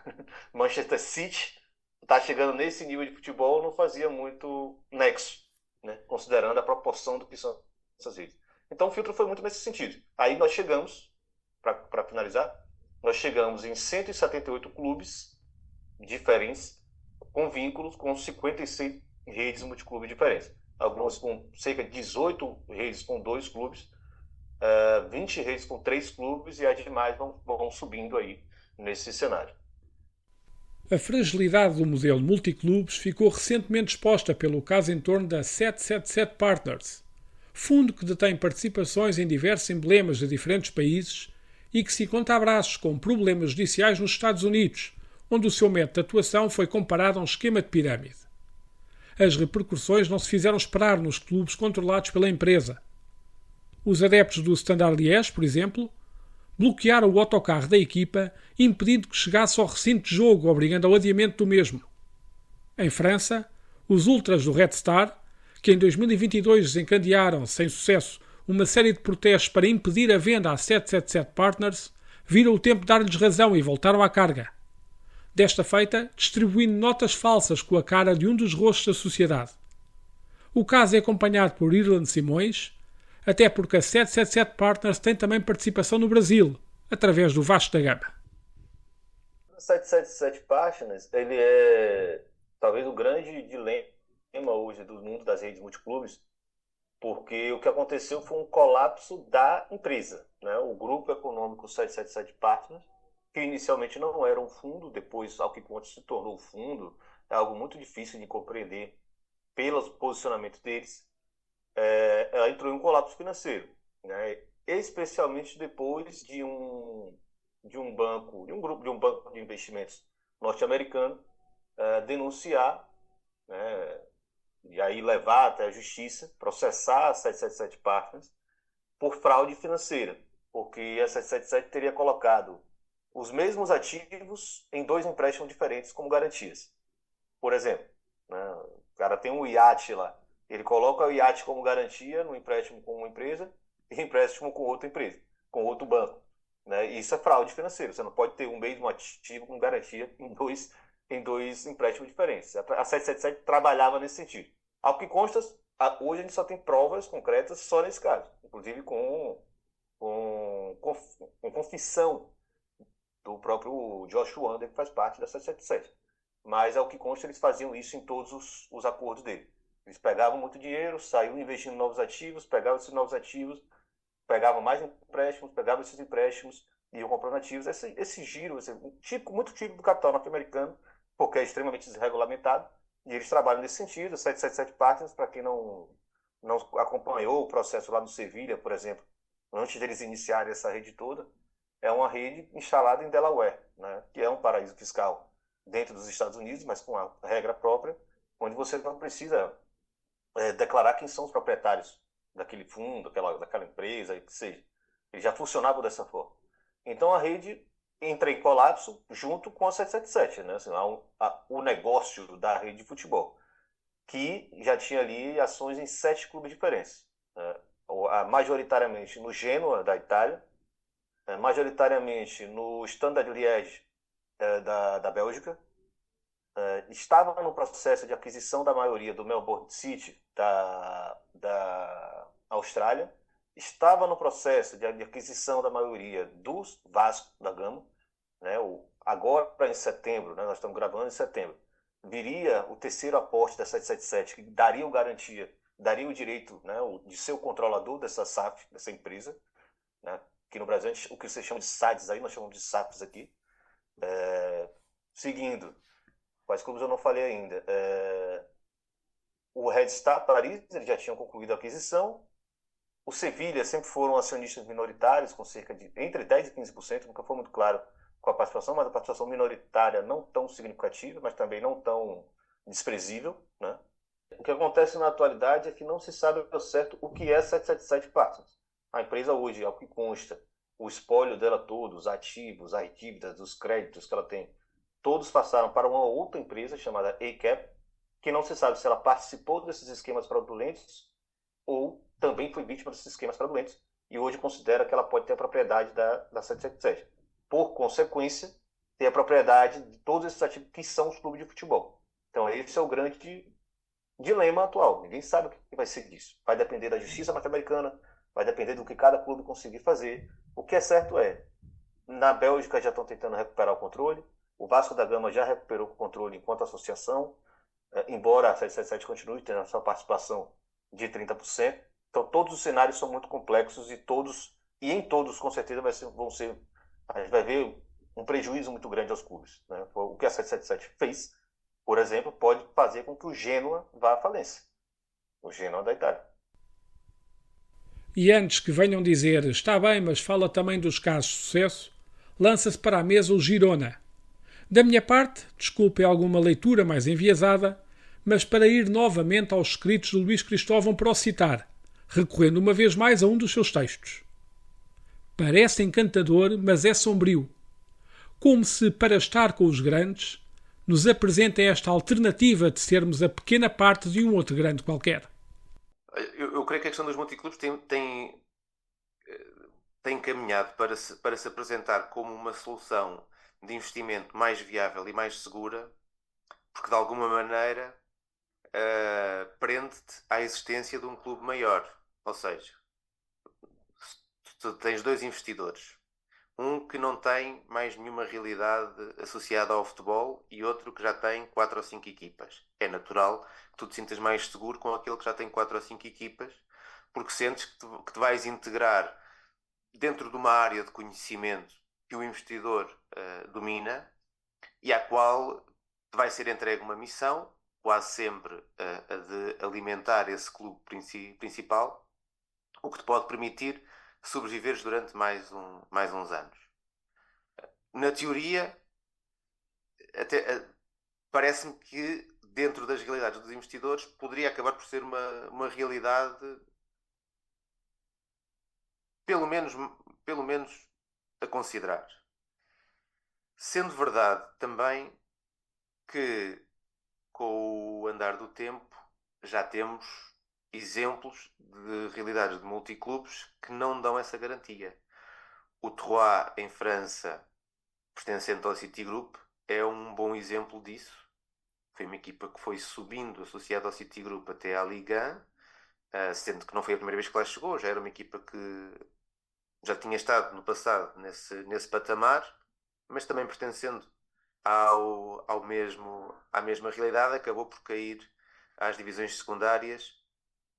Manchester City, está chegando nesse nível de futebol, não fazia muito nexo, né, considerando a proporção do que são essas redes. Então o filtro foi muito nesse sentido. Aí nós chegamos, para finalizar, nós chegamos em 178 clubes diferentes, com vínculos com 56 redes multiclubes diferentes. Algumas com cerca de 18 redes com 2 clubes, 20 redes com 3 clubes, e as demais vão subindo aí nesse cenário. A fragilidade do modelo multiclubes ficou recentemente exposta pelo caso em torno da 777 Partners, fundo que detém participações em diversos emblemas de diferentes países e que se encontra a braços com problemas judiciais nos Estados Unidos, onde o seu método de atuação foi comparado a um esquema de pirâmide. As repercussões não se fizeram esperar nos clubes controlados pela empresa. Os adeptos do Standard Liège, por exemplo, bloquearam o autocarro da equipa, impedindo que chegasse ao recinto de jogo, obrigando ao adiamento do mesmo. Em França, os ultras do Red Star, que em 2022 desencadearam, sem sucesso, uma série de protestos para impedir a venda à 777 Partners, viram o tempo dar-lhes razão e voltaram à carga. Desta feita, distribuindo notas falsas com a cara de um dos rostos da sociedade. O caso é acompanhado por Irland Simões, até porque a 777 Partners tem também participação no Brasil, através do Vasco da Gama. O 777 Partners, ele é talvez o grande dilema hoje do mundo das redes multiclubes, porque o que aconteceu foi um colapso da empresa, né? O grupo econômico 777 Partners, que inicialmente não era um fundo, depois, ao que conta, se tornou um fundo, é algo muito difícil de compreender pelos posicionamentos deles, ela entrou em um colapso financeiro, né? Especialmente depois de um banco de investimentos norte-americano denunciar, né, e aí levar até a justiça, processar a 777 Partners por fraude financeira, porque a 777 teria colocado os mesmos ativos em 2 empréstimos diferentes como garantias. Por exemplo, né, o cara tem um iate lá, ele coloca o iate como garantia no empréstimo com uma empresa e empréstimo com outra empresa, com outro banco, né? Isso é fraude financeira. Você não pode ter o mesmo ativo com garantia em dois empréstimos diferentes. A 777 trabalhava nesse sentido. Ao que consta, hoje a gente só tem provas concretas só nesse caso, inclusive com confissão do próprio Josh Wander, que faz parte da 777. Mas, ao que consta, eles faziam isso em todos os acordos dele. Eles pegavam muito dinheiro, saíam investindo em novos ativos, pegavam esses novos ativos, pegavam mais empréstimos, pegavam esses empréstimos e iam comprando ativos. Esse giro, muito típico do capital norte-americano, porque é extremamente desregulamentado, e eles trabalham nesse sentido. 777 Partners, para quem não acompanhou o processo lá no Sevilha, por exemplo, antes deles iniciarem essa rede toda, é uma rede instalada em Delaware, né, que é um paraíso fiscal dentro dos Estados Unidos, mas com a regra própria, onde você não precisa declarar quem são os proprietários daquele fundo, daquela empresa, que seja. Eles já funcionavam dessa forma. Então a rede entra em colapso junto com a 777, né? Assim, o negócio da rede de futebol, que já tinha ali ações em 7 clubes diferentes, né? Majoritariamente no Genoa, da Itália, majoritariamente no Standard Liège, da Bélgica, estava no processo de aquisição da maioria do Melbourne City, da Austrália, estava no processo de aquisição da maioria do Vasco da Gama, né? Agora em setembro, né? Nós estamos gravando em setembro, viria o terceiro aporte da 777, que daria o direito, né, de ser o controlador dessa SAF, dessa empresa, né? Que no Brasil o que você chama de SADs, aí nós chamamos de SAFs aqui. Seguindo, quais clubes eu não falei ainda, o Red Star Paris, eles já tinham concluído a aquisição. O Sevilha sempre foram acionistas minoritários, com cerca de entre 10% e 15%, nunca foi muito claro com a participação, mas a participação minoritária não tão significativa, mas também não tão desprezível, né? O que acontece na atualidade é que não se sabe ao certo o que é 777 Partners. A empresa hoje, ao que consta, o espólio dela todo, os ativos, as dívidas, os créditos que ela tem, todos passaram para uma outra empresa chamada ACAP, que não se sabe se ela participou desses esquemas fraudulentos ou também foi vítima desses esquemas fraudulentos e hoje considera que ela pode ter a propriedade da 777. Por consequência, ter a propriedade de todos esses ativos que são os clubes de futebol. Então esse é o grande dilema atual. Ninguém sabe o que vai ser disso. Vai depender da justiça norte-americana, vai depender do que cada clube conseguir fazer. O que é certo na Bélgica já estão tentando recuperar o controle, o Vasco da Gama já recuperou o controle enquanto associação, embora a 777 continue tendo a sua participação de 30%. Então todos os cenários são muito complexos e em todos com certeza a gente vai ver um prejuízo muito grande aos clubes, né? O que a 777 fez, por exemplo, pode fazer com que o Genoa vá à falência. O Genoa da Itália. E antes que venham dizer, está bem, mas fala também dos casos de sucesso, lança-se para a mesa o Girona. Da minha parte, desculpe alguma leitura mais enviesada, mas para ir novamente aos escritos de Luís Cristóvão para o citar, recorrendo uma vez mais a um dos seus textos. Parece encantador, mas é sombrio. Como se, para estar com os grandes, nos apresenta esta alternativa de sermos a pequena parte de um outro grande qualquer. Eu creio que a questão dos multiclubes tem caminhado para se apresentar como uma solução de investimento mais viável e mais segura, porque de alguma maneira prende-te à existência de um clube maior. Ou seja, tu tens dois investidores. Um que não tem mais nenhuma realidade associada ao futebol e outro que já tem 4 ou 5 equipas. É natural que tu te sintas mais seguro com aquele que já tem 4 ou 5 equipas, porque sentes que te vais integrar dentro de uma área de conhecimento que o investidor domina e à qual te vai ser entregue uma missão, quase sempre a de alimentar esse clube principal, o que te pode permitir sobreviveres durante mais uns anos. Na teoria, até parece-me que dentro das realidades dos investidores poderia acabar por ser uma realidade pelo menos a considerar. Sendo verdade também que com o andar do tempo já temos exemplos de realidades de multiclubes que não dão essa garantia. O Troyes, em França, pertencente ao Citigroup, é um bom exemplo disso. Foi uma equipa que foi subindo associada ao Citigroup até à Ligue 1, sendo que não foi a primeira vez que lá chegou, já era uma equipa que já tinha estado no passado nesse patamar, mas também pertencendo à mesma realidade, acabou por cair às divisões secundárias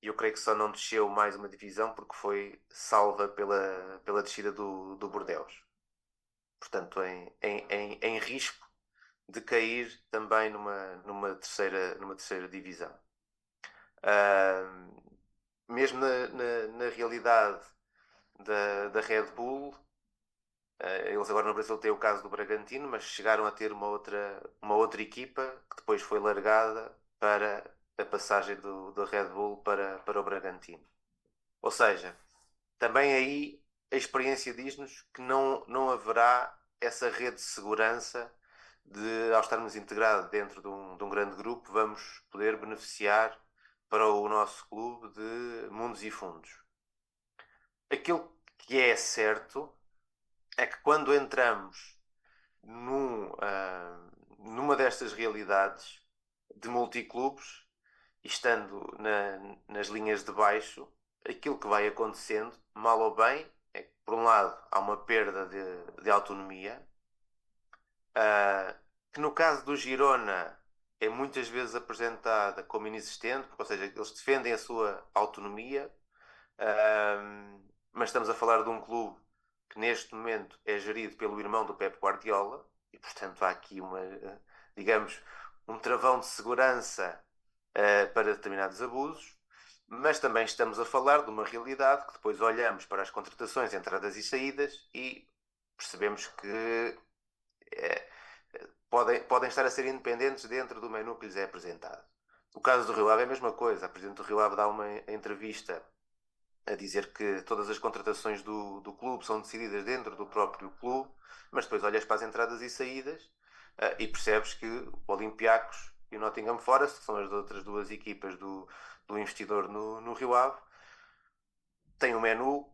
e eu creio que só não desceu mais uma divisão porque foi salva pela descida do Bordeaux. Portanto, em risco de cair também numa terceira divisão. Mesmo na realidade da Red Bull, eles agora no Brasil têm o caso do Bragantino, mas chegaram a ter uma outra equipa que depois foi largada para a passagem do Red Bull para o Bragantino. Ou seja, também aí a experiência diz-nos que não haverá essa rede de segurança de, ao estarmos integrados dentro de um grande grupo, vamos poder beneficiar para o nosso clube de mundos e fundos. Aquilo que é certo é que quando entramos numa destas realidades de multiclubes, e estando nas linhas de baixo, aquilo que vai acontecendo, mal ou bem, é que por um lado há uma perda de autonomia, que no caso do Girona é muitas vezes apresentada como inexistente, ou seja, eles defendem a sua autonomia, mas estamos a falar de um clube que neste momento é gerido pelo irmão do Pep Guardiola e portanto há aqui digamos, um travão de segurança para determinados abusos, mas também estamos a falar de uma realidade que depois olhamos para as contratações, entradas e saídas e percebemos que podem estar a ser independentes dentro do menu que lhes é apresentado. O caso do Rio Ave é a mesma coisa. A Presidente do Rio Ave dá uma entrevista a dizer que todas as contratações do clube são decididas dentro do próprio clube, mas depois olhas para as entradas e saídas e percebes que o Olympiacos e o Nottingham Forest, que são as outras duas equipas do investidor no Rio Ave, têm um menu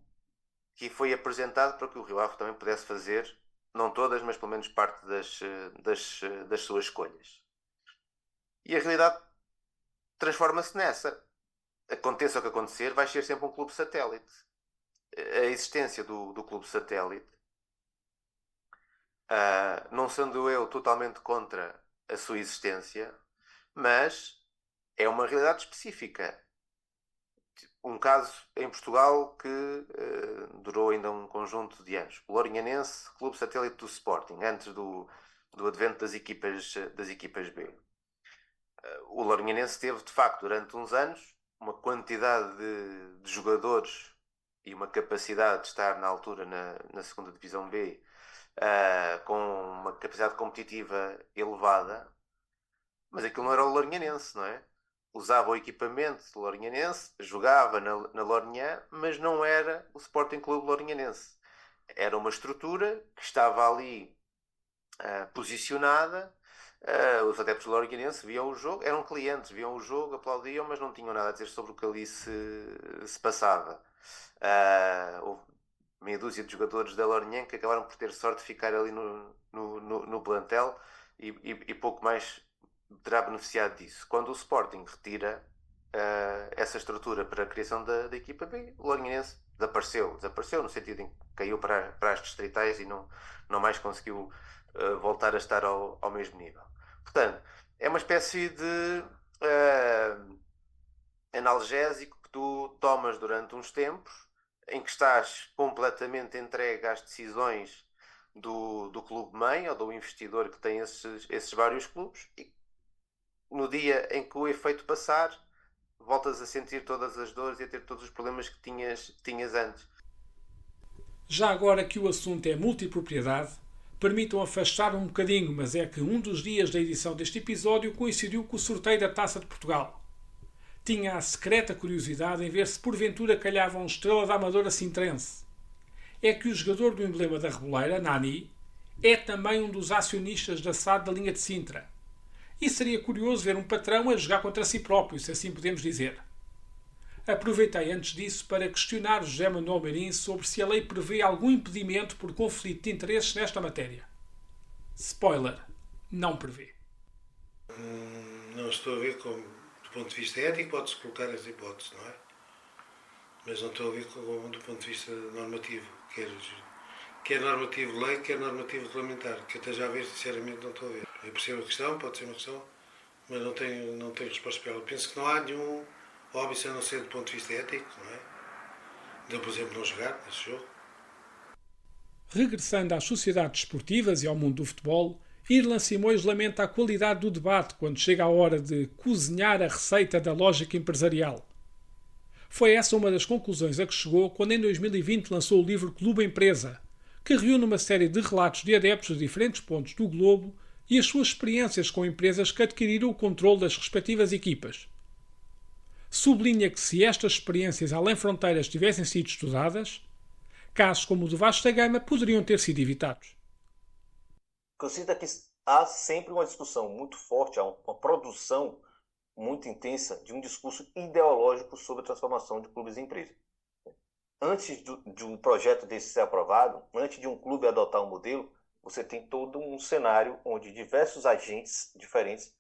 que foi apresentado para que o Rio Ave também pudesse fazer, não todas, mas pelo menos parte das suas escolhas. E a realidade transforma-se nessa. Aconteça o que acontecer, vai ser sempre um clube satélite. A existência do clube satélite, não sendo eu totalmente contra a sua existência, mas é uma realidade específica. Um caso em Portugal que durou ainda um conjunto de anos. O Lourinhanense, clube satélite do Sporting, antes do advento das equipas B. O Lourinhanense teve, de facto, durante uns anos, uma quantidade de jogadores e uma capacidade de estar na altura na segunda divisão B com uma capacidade competitiva elevada, mas aquilo não era o Lourinhanense, não é? Usava o equipamento do Lourinhanense, jogava na Lourinhã, mas não era o Sporting Clube Lourinhanense. Era uma estrutura que estava ali posicionada. Os adeptos do Lorguinense viam o jogo, eram clientes, viam o jogo, aplaudiam, mas não tinham nada a dizer sobre o que ali se passava. Houve meia dúzia de jogadores da Lourinhã que acabaram por ter sorte de ficar ali no plantel e pouco mais terá beneficiado disso. Quando o Sporting retira essa estrutura para a criação da equipa B, o Lourinhense desapareceu no sentido em que caiu para as distritais e não mais conseguiu voltar a estar ao mesmo nível. Portanto, é uma espécie de analgésico que tu tomas durante uns tempos em que estás completamente entregue às decisões do clube-mãe ou do investidor que tem esses vários clubes, e no dia em que o efeito passar, voltas a sentir todas as dores e a ter todos os problemas que tinhas antes. Já agora que o assunto é multipropriedade, permitam afastar um bocadinho, mas é que um dos dias da edição deste episódio coincidiu com o sorteio da Taça de Portugal. Tinha a secreta curiosidade em ver se porventura calhava um estrela da Amadora Sintrense. É que o jogador do emblema da Reboleira, Nani, é também um dos acionistas da SAD da linha de Sintra. E seria curioso ver um patrão a jogar contra si próprio, se assim podemos dizer. Aproveitei antes disso para questionar o José Manuel Marim sobre se a lei prevê algum impedimento por conflito de interesses nesta matéria. Spoiler, não prevê. Não estou a ver como, do ponto de vista ético, pode-se colocar essa hipótese, não é? Mas não estou a ver como, do ponto de vista normativo, quer normativo de lei, quer normativo regulamentar, que até já a ver, sinceramente, não estou a ver. Eu percebo a questão, pode ser uma questão, mas não tenho resposta para ela. Penso que não há nenhum óbvio a não ser do ponto de vista ético, não é? De, por exemplo, não jogar nesse jogo. Regressando às sociedades desportivas e ao mundo do futebol, Irlan Simões lamenta a qualidade do debate quando chega a hora de cozinhar a receita da lógica empresarial. Foi essa uma das conclusões a que chegou quando em 2020 lançou o livro Clube Empresa, que reúne uma série de relatos de adeptos de diferentes pontos do globo e as suas experiências com empresas que adquiriram o controle das respectivas equipas. Sublinha que se estas experiências além fronteiras tivessem sido estudadas, casos como o do Vasco da Gama poderiam ter sido evitados. O que eu sinto é que há sempre uma discussão muito forte, há uma produção muito intensa de um discurso ideológico sobre a transformação de clubes em empresas. Antes de um projeto desse ser aprovado, antes de um clube adotar um modelo, você tem todo um cenário onde diversos agentes diferentes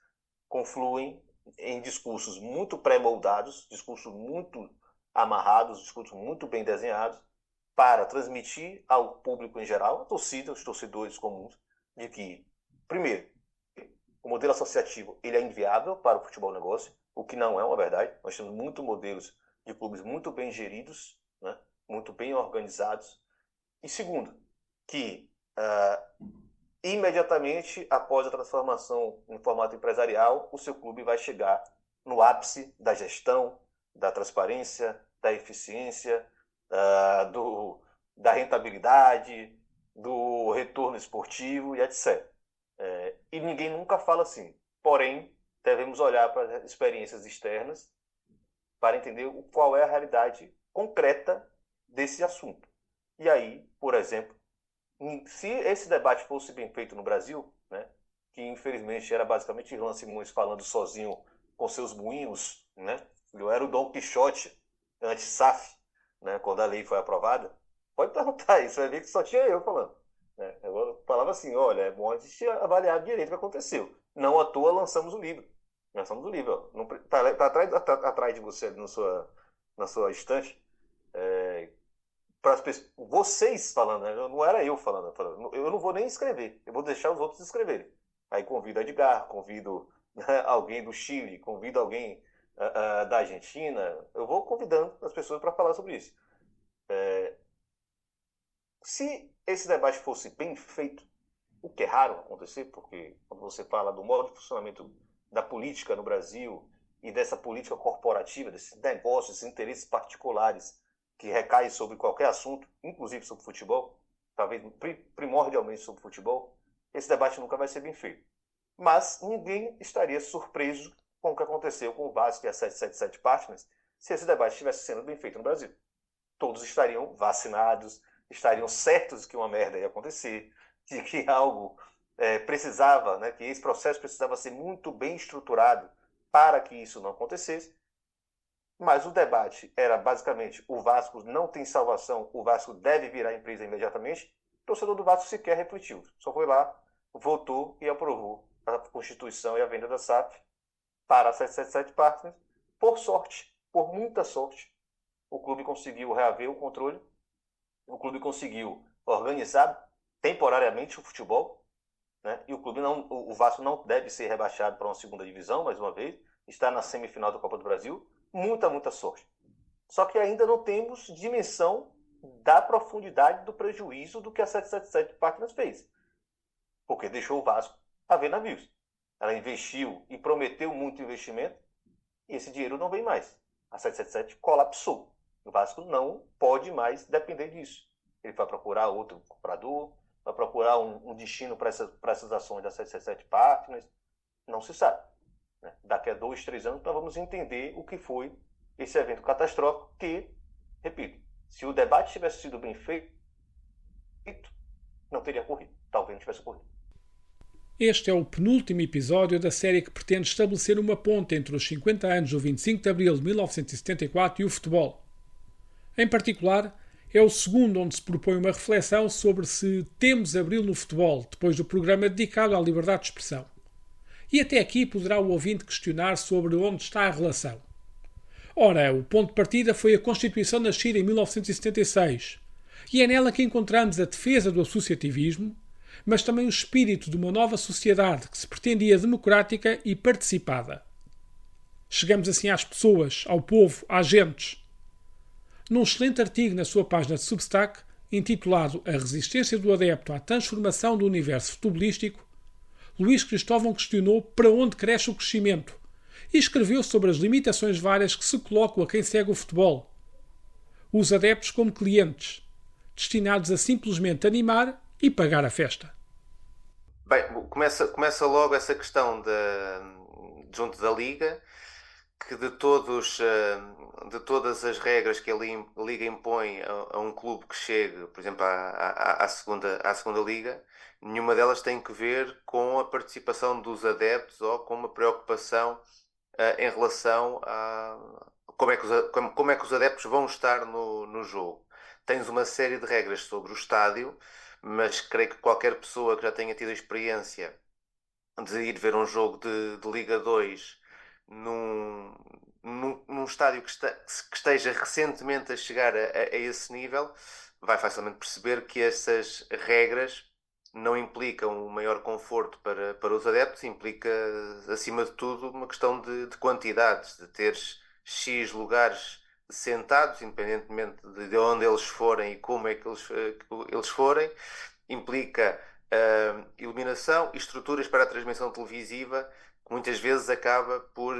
confluem em discursos muito pré-moldados, discursos muito amarrados, discursos muito bem desenhados, para transmitir ao público em geral, a torcida, os torcedores comuns, de que, primeiro, o modelo associativo ele é inviável para o futebol negócio, o que não é uma verdade. Nós temos muitos modelos de clubes muito bem geridos, né, muito bem organizados. E segundo, que imediatamente após a transformação em formato empresarial, o seu clube vai chegar no ápice da gestão, da transparência, da eficiência, da rentabilidade, do retorno esportivo e etc. E ninguém nunca fala assim. Porém, devemos olhar para as experiências externas para entender qual é a realidade concreta desse assunto. E aí, por exemplo, se esse debate fosse bem feito no Brasil, né, que infelizmente era basicamente Irlan Simões falando sozinho com seus moinhos, né, eu era o Dom Quixote anti-SAF, né, quando a lei foi aprovada, pode perguntar isso, vai ver que só tinha eu falando. Né. Eu falava assim, olha, é bom a gente avaliar direito o que aconteceu. Não à toa lançamos o livro. Lançamos o livro. Está atrás de você na sua estante. Para as pessoas, vocês falando, né? Não era eu falando, eu não vou nem escrever, eu vou deixar os outros escreverem. Aí convido a Edgar, convido, né, alguém do Chile, convido alguém da Argentina, eu vou convidando as pessoas para falar sobre isso. Se esse debate fosse bem feito, o que é raro acontecer, porque quando você fala do modo de funcionamento da política no Brasil e dessa política corporativa, desses negócios, desses interesses particulares que recai sobre qualquer assunto, inclusive sobre futebol, talvez primordialmente sobre futebol, esse debate nunca vai ser bem feito. Mas ninguém estaria surpreso com o que aconteceu com o Vasco e a 777 Partners se esse debate estivesse sendo bem feito no Brasil. Todos estariam vacinados, estariam certos de que uma merda ia acontecer, de que algo precisava, né, que esse processo precisava ser muito bem estruturado para que isso não acontecesse. Mas o debate era basicamente: o Vasco não tem salvação, o Vasco deve virar empresa imediatamente. O torcedor do Vasco sequer refletiu. Só foi lá, votou e aprovou a constituição e a venda da SAF para a 777 Partners. Por sorte, por muita sorte, o clube conseguiu reaver o controle, o clube conseguiu organizar temporariamente o futebol, né? E o Vasco não deve ser rebaixado para uma segunda divisão, mais uma vez, está na semifinal da Copa do Brasil. Muita sorte. Só que ainda não temos dimensão da profundidade do prejuízo do que a 777 Partners fez. Porque deixou o Vasco a ver navios. Ela investiu e prometeu muito investimento, e esse dinheiro não vem mais. A 777 colapsou. O Vasco não pode mais depender disso. Ele vai procurar outro comprador, vai procurar um destino para essas ações da 777 Partners. Não se sabe. Daqui a 2, 3 anos nós vamos entender o que foi esse evento catastrófico que, repito, se o debate tivesse sido bem feito, não teria ocorrido. Talvez não tivesse ocorrido. Este é o penúltimo episódio da série que pretende estabelecer uma ponte entre os 50 anos do 25 de Abril de 1974 e o futebol. Em particular, é o segundo onde se propõe uma reflexão sobre se temos Abril no futebol, depois do programa dedicado à liberdade de expressão. E até aqui poderá o ouvinte questionar sobre onde está a relação. Ora, o ponto de partida foi a Constituição nascida em 1976, e é nela que encontramos a defesa do associativismo, mas também o espírito de uma nova sociedade que se pretendia democrática e participada. Chegamos assim às pessoas, ao povo, às gentes. Num excelente artigo na sua página de Substack, intitulado A Resistência do Adepto à Transformação do Universo Futebolístico, Luís Cristóvão questionou para onde cresce o crescimento e escreveu sobre as limitações várias que se colocam a quem segue o futebol. Os adeptos como clientes, destinados a simplesmente animar e pagar a festa. Bem, começa logo essa questão junto da Liga, que de todas as regras que a Liga impõe a um clube que chegue, por exemplo, à segunda Liga, nenhuma delas tem que ver com a participação dos adeptos ou com uma preocupação em relação a como é que os adeptos vão estar no jogo. Tens uma série de regras sobre o estádio, mas creio que qualquer pessoa que já tenha tido a experiência de ir ver um jogo de Liga 2 num estádio que esteja recentemente a chegar a esse nível, vai facilmente perceber que essas regras não implicam um maior conforto para os adeptos, implica, acima de tudo, uma questão de quantidades, de teres X lugares sentados, independentemente de onde eles forem e como é que eles forem, implica iluminação e estruturas para a transmissão televisiva, que muitas vezes acaba por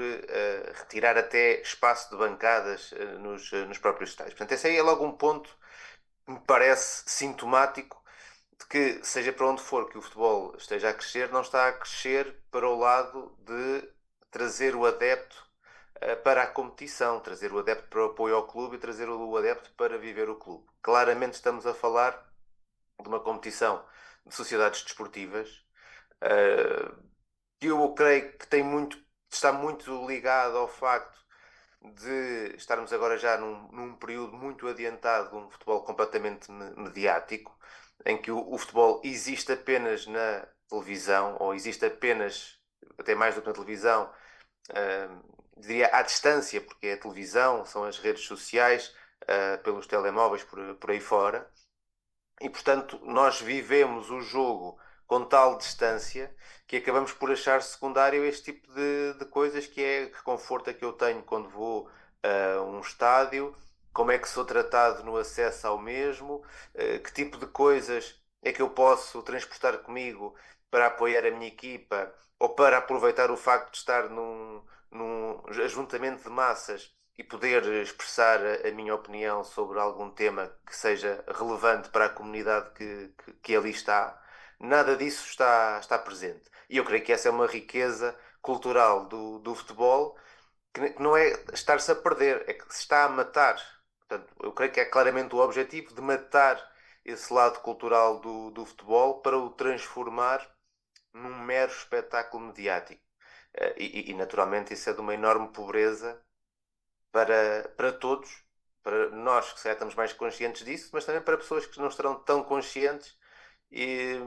retirar até espaço de bancadas nos próprios estádios. Portanto, esse aí é logo um ponto que me parece sintomático de que, seja para onde for que o futebol esteja a crescer, não está a crescer para o lado de trazer o adepto para a competição, trazer o adepto para o apoio ao clube e trazer o adepto para viver o clube. Claramente estamos a falar de uma competição de sociedades desportivas que eu creio que está muito ligado ao facto de estarmos agora já num período muito adiantado de um futebol completamente mediático, em que o futebol existe apenas na televisão, ou existe apenas, até mais do que na televisão, diria à distância, porque é a televisão, são as redes sociais, pelos telemóveis por aí fora, e portanto nós vivemos o jogo com tal distância que acabamos por achar secundário este tipo de coisas, que conforto é que eu tenho quando vou a um estádio, como é que sou tratado no acesso ao mesmo, que tipo de coisas é que eu posso transportar comigo para apoiar a minha equipa ou para aproveitar o facto de estar num ajuntamento de massas e poder expressar a minha opinião sobre algum tema que seja relevante para a comunidade que ali está. Nada disso está presente. E eu creio que essa é uma riqueza cultural do futebol, que não é estar-se a perder, é que se está a matar. Portanto, eu creio que é claramente o objetivo de matar esse lado cultural do futebol para o transformar num mero espetáculo mediático. E naturalmente isso é de uma enorme pobreza para todos, para nós que já estamos mais conscientes disso, mas também para pessoas que não estarão tão conscientes,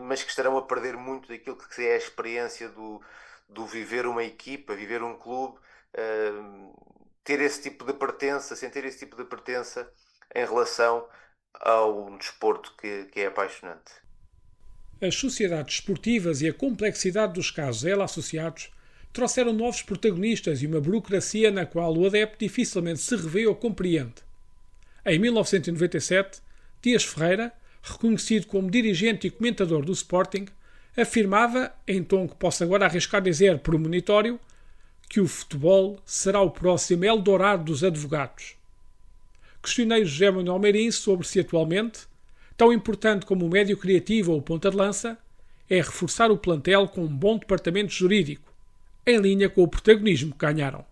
mas que estarão a perder muito daquilo que é a experiência do viver uma equipa, viver um clube, ter esse tipo de pertença, sentir esse tipo de pertença em relação ao desporto que é apaixonante. As sociedades esportivas e a complexidade dos casos a ela associados trouxeram novos protagonistas e uma burocracia na qual o adepto dificilmente se revê ou compreende. Em 1997, Dias Ferreira, reconhecido como dirigente e comentador do Sporting, afirmava, em tom que posso agora arriscar dizer premonitório, que o futebol será o próximo Eldorado dos advogados. Questionei José Manuel Meirinho sobre se atualmente, tão importante como o médio criativo ou o ponta de lança, é reforçar o plantel com um bom departamento jurídico, em linha com o protagonismo que ganharam.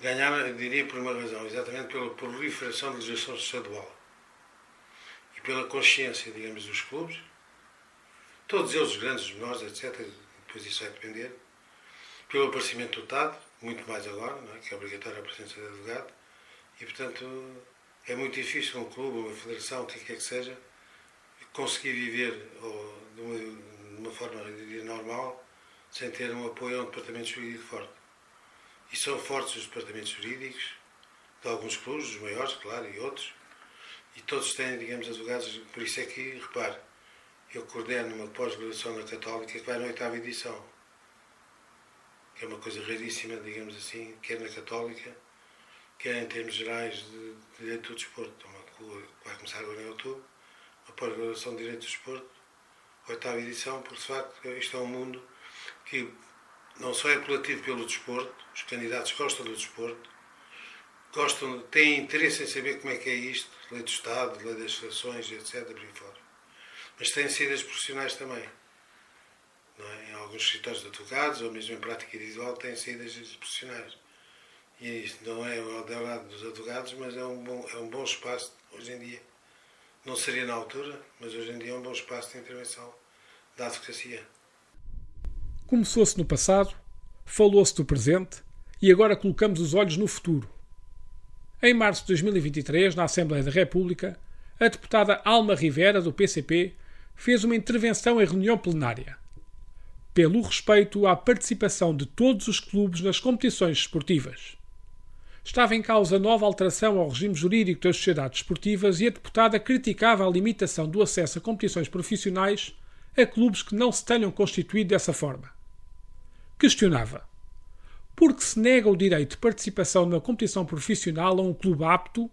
Ganharam, eu diria, por uma razão, exatamente pela proliferação de legislação estadual e pela consciência, digamos, dos clubes, todos eles, os grandes, os menores, etc., depois isso vai depender, pelo aparecimento do TAD, muito mais agora, não é? Que é obrigatória a presença de advogado, e, portanto, é muito difícil um clube, uma federação, o que quer que seja, conseguir viver de uma forma normal sem ter um apoio a um departamento jurídico forte. E são fortes os departamentos jurídicos de alguns clubes, os maiores, claro, e outros, e todos têm, digamos, advogados. Por isso é que, repare, eu coordeno uma pós-graduação na Católica que vai na 8ª edição, que é uma coisa raríssima, digamos assim, quer na Católica, quer em termos gerais de direito do desporto. Então, vai começar agora em outubro, a pós-graduação de direito do desporto, 8ª edição, porque de facto isto é um mundo que não só é apelativo pelo desporto, os candidatos gostam do desporto, têm interesse em saber como é que é isto, lei do Estado, lei das federações, etc., por aí fora. Mas têm saídas profissionais também. Não é? Em alguns escritórios de advogados, ou mesmo em prática individual, têm saídas profissionais. E isto não é o Eldorado dos advogados, mas é um bom espaço hoje em dia. Não seria na altura, mas hoje em dia é um bom espaço de intervenção da advocacia. Começou-se no passado, falou-se do presente e agora colocamos os olhos no futuro. Em março de 2023, na Assembleia da República, a deputada Alma Rivera, do PCP, fez uma intervenção em reunião plenária. Pelo respeito à participação de todos os clubes nas competições esportivas. Estava em causa nova alteração ao regime jurídico das sociedades esportivas e a deputada criticava a limitação do acesso a competições profissionais a clubes que não se tenham constituído dessa forma. Questionava: por que se nega o direito de participação numa competição profissional a um clube apto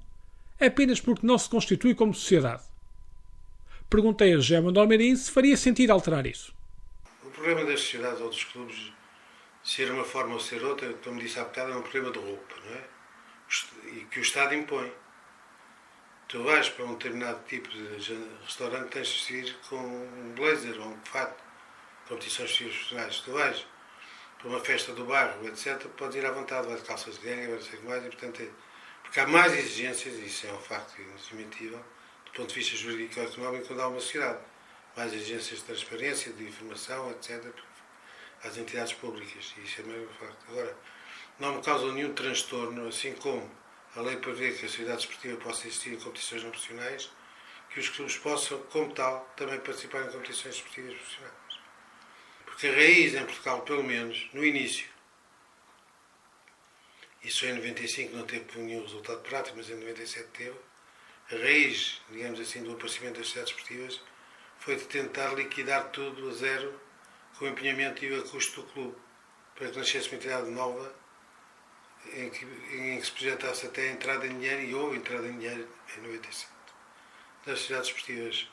apenas porque não se constitui como sociedade? Perguntei a José Manuel Meirinho se faria sentido alterar isso. O problema das sociedades ou dos clubes, ser uma forma ou ser outra, como disse há bocado, é um problema de roupa, não é? E que o Estado impõe. Tu vais para um determinado tipo de restaurante, tens de vestir com um blazer ou um fato, competições profissionais. Tu vais para uma festa do bairro, etc., podes ir à vontade, vais de calças de gangue, vai não sei o que mais, e portanto porque há mais exigências, e isso é um facto indesmentível, do ponto de vista jurídico e económico, quando há uma sociedade. Mais exigências de transparência, de informação, etc., às entidades públicas, e isso é mesmo um facto. Agora, não me causa nenhum transtorno, assim como a lei prevê que a sociedade esportiva possa existir em competições não profissionais, que os clubes possam, como tal, também participar em competições esportivas profissionais. Porque a raiz em Portugal, pelo menos, no início, isso em 95 não teve nenhum resultado prático, mas em 97 teve, a raiz, digamos assim, do aparecimento das sociedades esportivas foi de tentar liquidar tudo a zero com o empenhamento e o custo do clube, para que nascesse uma entidade nova em que se projetasse até a entrada em dinheiro, e houve entrada em dinheiro em 97, das sociedades esportivas.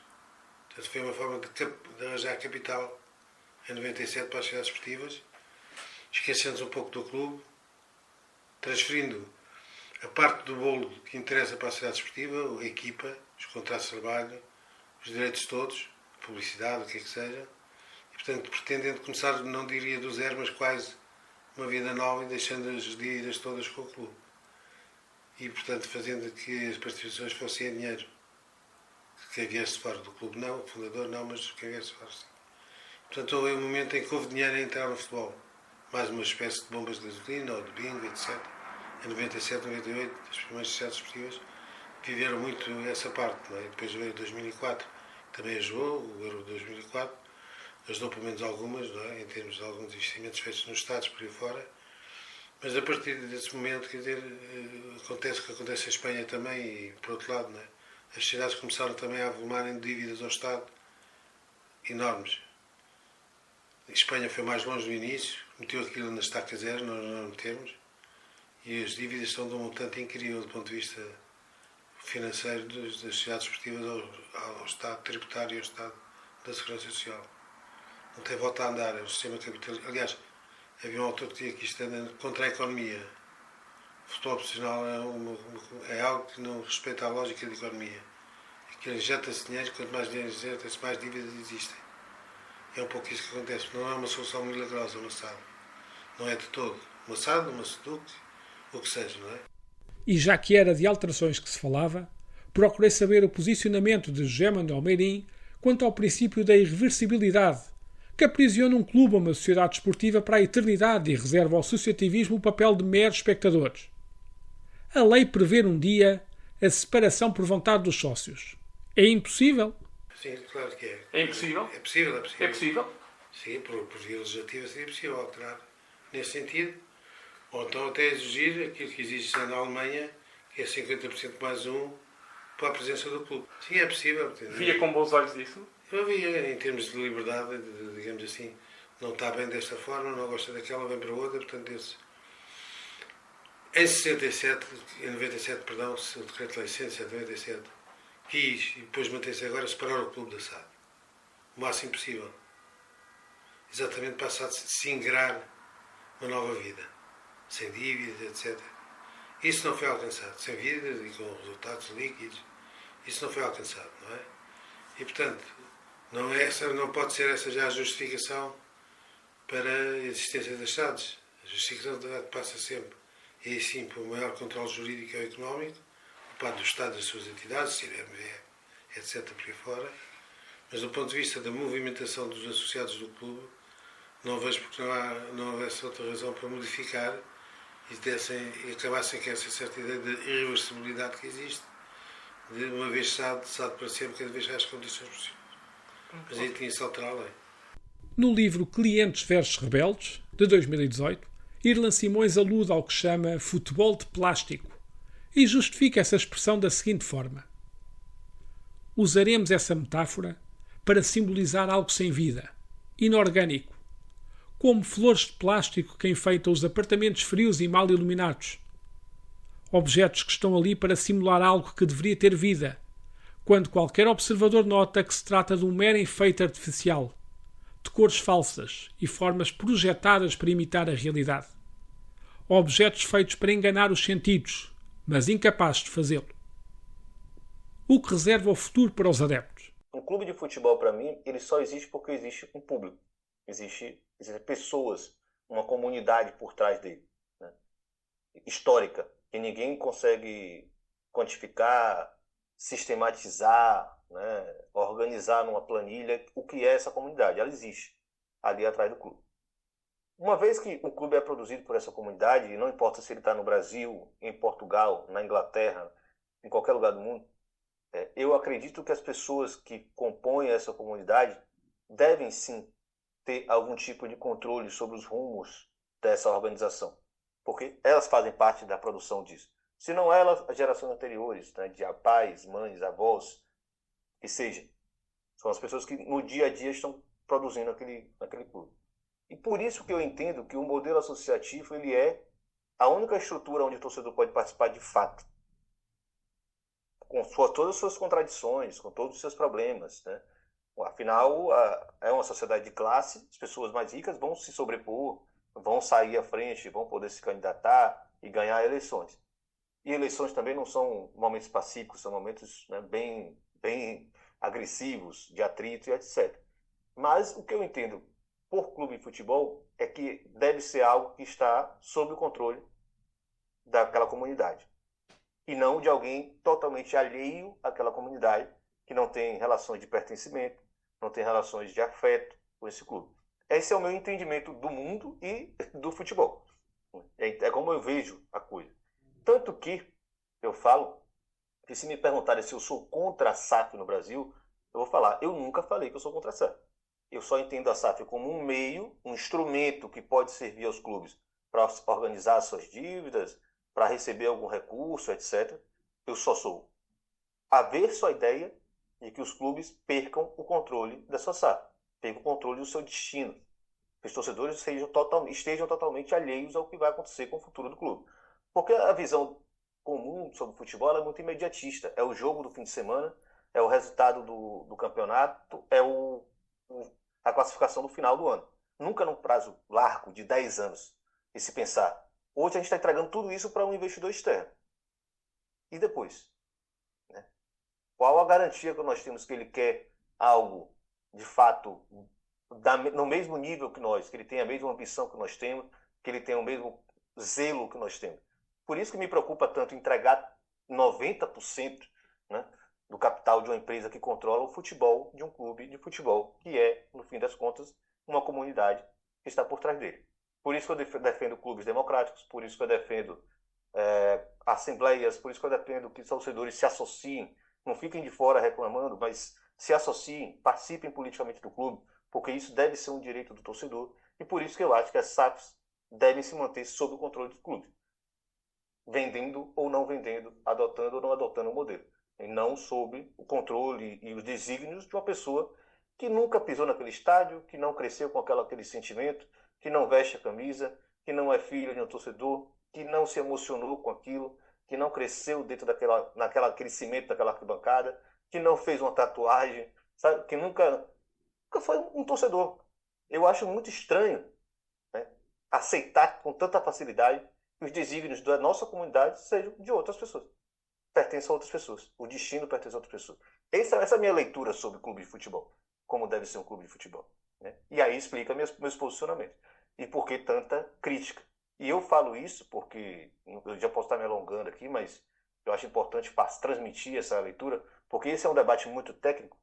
Portanto, foi uma forma de arranjar capital em 97 para as sociedades esportivas, esquecendo-se um pouco do clube, transferindo a parte do bolo que interessa para a sociedade esportiva, a equipa, os contratos de trabalho, os direitos todos, publicidade, o que é que seja, e portanto pretendendo começar, não diria do zero, mas quase uma vida nova e deixando as dívidas todas com o clube. E portanto fazendo que as participações fossem em dinheiro, quem viesse fora do clube não, o fundador não, mas quem viesse fora sim. Portanto, houve um momento em que houve dinheiro a entrar no futebol. Mais uma espécie de bombas de gasolina ou de bingo, etc. Em 97, 98, as primeiras sociedades esportivas viveram muito essa parte. Não é? Depois veio 2004, também ajudou, o Euro 2004, ajudou pelo menos algumas, não é? Em termos de alguns investimentos feitos nos Estados, por aí fora. Mas a partir desse momento, quer dizer, acontece o que acontece em Espanha também e, por outro lado, não é? As cidades começaram também a avolumarem dívidas ao Estado enormes. A Espanha foi mais longe no início, meteu aquilo na estaca zero, nós não metemos, e as dívidas são de um montante incrível do ponto de vista financeiro das sociedades esportivas ao Estado tributário e ao Estado da Segurança Social. Não tem volta a andar, é o sistema capitalista. Aliás, havia um autor que dizia que isto anda contra a economia. O futebol profissional é algo que não respeita a lógica da economia. Aquilo injeta-se dinheiro, quanto mais dinheiro injeta-se, mais dívidas existem. É um pouco isso que acontece. Não é uma solução milagrosa, uma SAD. Não é de todo. Uma SAD, uma SEDUC, o que seja, não é? E já que era de alterações que se falava, procurei saber o posicionamento de José Manuel Meirim quanto ao princípio da irreversibilidade, que aprisiona um clube ou uma sociedade esportiva para a eternidade e reserva ao associativismo o papel de meros espectadores. A lei prevê um dia a separação por vontade dos sócios. É impossível? Sim, claro que é. É impossível? É possível, é possível. É possível? Sim, por via legislativa seria possível alterar nesse sentido. Ou então até exigir aquilo que existe na Alemanha, que é 50% mais um para a presença do clube. Sim, é possível. Via com bons olhos disso? Eu via, em termos de liberdade, digamos assim, não está bem desta forma, não gosta daquela, vem para outra, portanto, esse. Em 67, em 97, perdão, o decreto-lei 107 de 97, quis, e depois mantém-se agora, separar o clube da SAD. O máximo possível. Exatamente para a SAD se ingrar uma nova vida. Sem dívidas, etc. Isso não foi alcançado. Sem dívidas e com resultados líquidos. Isso não foi alcançado, não é? E, portanto, não pode ser essa já a justificação para a existência das SADs. A justificação passa sempre, e aí sim, por um maior controle jurídico e económico, por parte do Estado e das suas entidades, CIRMV, etc., por aí fora. Mas, do ponto de vista da movimentação dos associados do clube, não vejo porque não houvesse outra razão para modificar e acabassem com essa certa ideia de irreversibilidade que existe, de uma vez SAD para sempre, cada vez mais condições possíveis. Mas aí tinha-se alterar a lei. No livro Clientes versus Rebeldes, de 2018, Irlan Simões alude ao que chama futebol de plástico e justifica essa expressão da seguinte forma: usaremos essa metáfora para simbolizar algo sem vida, inorgânico, como flores de plástico que enfeitam os apartamentos frios e mal iluminados. Objetos que estão ali para simular algo que deveria ter vida, quando qualquer observador nota que se trata de um mero enfeite artificial, de cores falsas e formas projetadas para imitar a realidade. Objetos feitos para enganar os sentidos, mas incapazes de fazê-lo. O que reserva o futuro para os adeptos? Um clube de futebol, para mim, ele só existe porque existe um público. Existem pessoas, uma comunidade por trás dele, né? Histórica, que ninguém consegue quantificar, sistematizar, né? Organizar numa planilha o que é essa comunidade. Ela existe ali atrás do clube. Uma vez que o clube é produzido por essa comunidade, e não importa se ele está no Brasil, em Portugal, na Inglaterra, em qualquer lugar do mundo, eu acredito que as pessoas que compõem essa comunidade devem sim ter algum tipo de controle sobre os rumos dessa organização, porque elas fazem parte da produção disso. Se não elas, as gerações anteriores, né, de pais, mães, avós, que seja, são as pessoas que no dia a dia estão produzindo aquele clube. E por isso que eu entendo que o modelo associativo ele é a única estrutura onde o torcedor pode participar de fato, com todas as suas contradições, com todos os seus problemas, né? Afinal, é uma sociedade de classe, as pessoas mais ricas vão se sobrepor, vão sair à frente, vão poder se candidatar e ganhar eleições. E eleições também não são momentos pacíficos, são momentos, né, bem agressivos, de atrito e etc. Mas o que eu entendo por clube de futebol é que deve ser algo que está sob o controle daquela comunidade. E não de alguém totalmente alheio àquela comunidade, que não tem relações de pertencimento, não tem relações de afeto com esse clube. Esse é o meu entendimento do mundo e do futebol. É como eu vejo a coisa. Tanto que eu falo que se me perguntarem se eu sou contra a SAF no Brasil, eu vou falar, eu nunca falei que eu sou contra a SAF. Eu só entendo a SAF como um meio, um instrumento que pode servir aos clubes para organizar suas dívidas, para receber algum recurso, etc. Eu só sou averso à ideia de que os clubes percam o controle da sua SAF, percam o controle do seu destino. Que os torcedores estejam totalmente alheios ao que vai acontecer com o futuro do clube. Porque a visão comum sobre o futebol é muito imediatista. É o jogo do fim de semana, é o resultado do campeonato, é a classificação no final do ano. Nunca num prazo largo de 10 anos. E se pensar, hoje a gente está entregando tudo isso para um investidor externo. E depois? Né? Qual a garantia que nós temos que ele quer algo, de fato, no mesmo nível que nós, que ele tenha a mesma ambição que nós temos, que ele tenha o mesmo zelo que nós temos? Por isso que me preocupa tanto entregar 90%, né, do capital de uma empresa que controla o futebol de um clube de futebol, que é, no fim das contas, uma comunidade que está por trás dele. Por isso que eu defendo clubes democráticos, por isso que eu defendo assembleias, por isso que eu defendo que os torcedores se associem, não fiquem de fora reclamando, mas se associem, participem politicamente do clube, porque isso deve ser um direito do torcedor, e por isso que eu acho que as SAFs devem se manter sob o controle do clube, vendendo ou não vendendo, adotando ou não adotando o modelo, e não sob o controle e os desígnios de uma pessoa que nunca pisou naquele estádio, que não cresceu com aquele sentimento, que não veste a camisa, que não é filho de um torcedor, que não se emocionou com aquilo, que não cresceu dentro naquele crescimento daquela arquibancada, que não fez uma tatuagem, sabe? Que nunca foi um torcedor. Eu acho muito estranho, né, aceitar com tanta facilidade que os desígnios da nossa comunidade sejam de outras pessoas. Pertencem a outras pessoas. O destino pertence a outras pessoas. Essa é a minha leitura sobre o clube de futebol. Como deve ser um clube de futebol. Né? E aí explica meus posicionamentos. E por que tanta crítica. E eu falo isso porque, eu já posso estar me alongando aqui, mas eu acho importante transmitir essa leitura, porque esse é um debate muito técnico.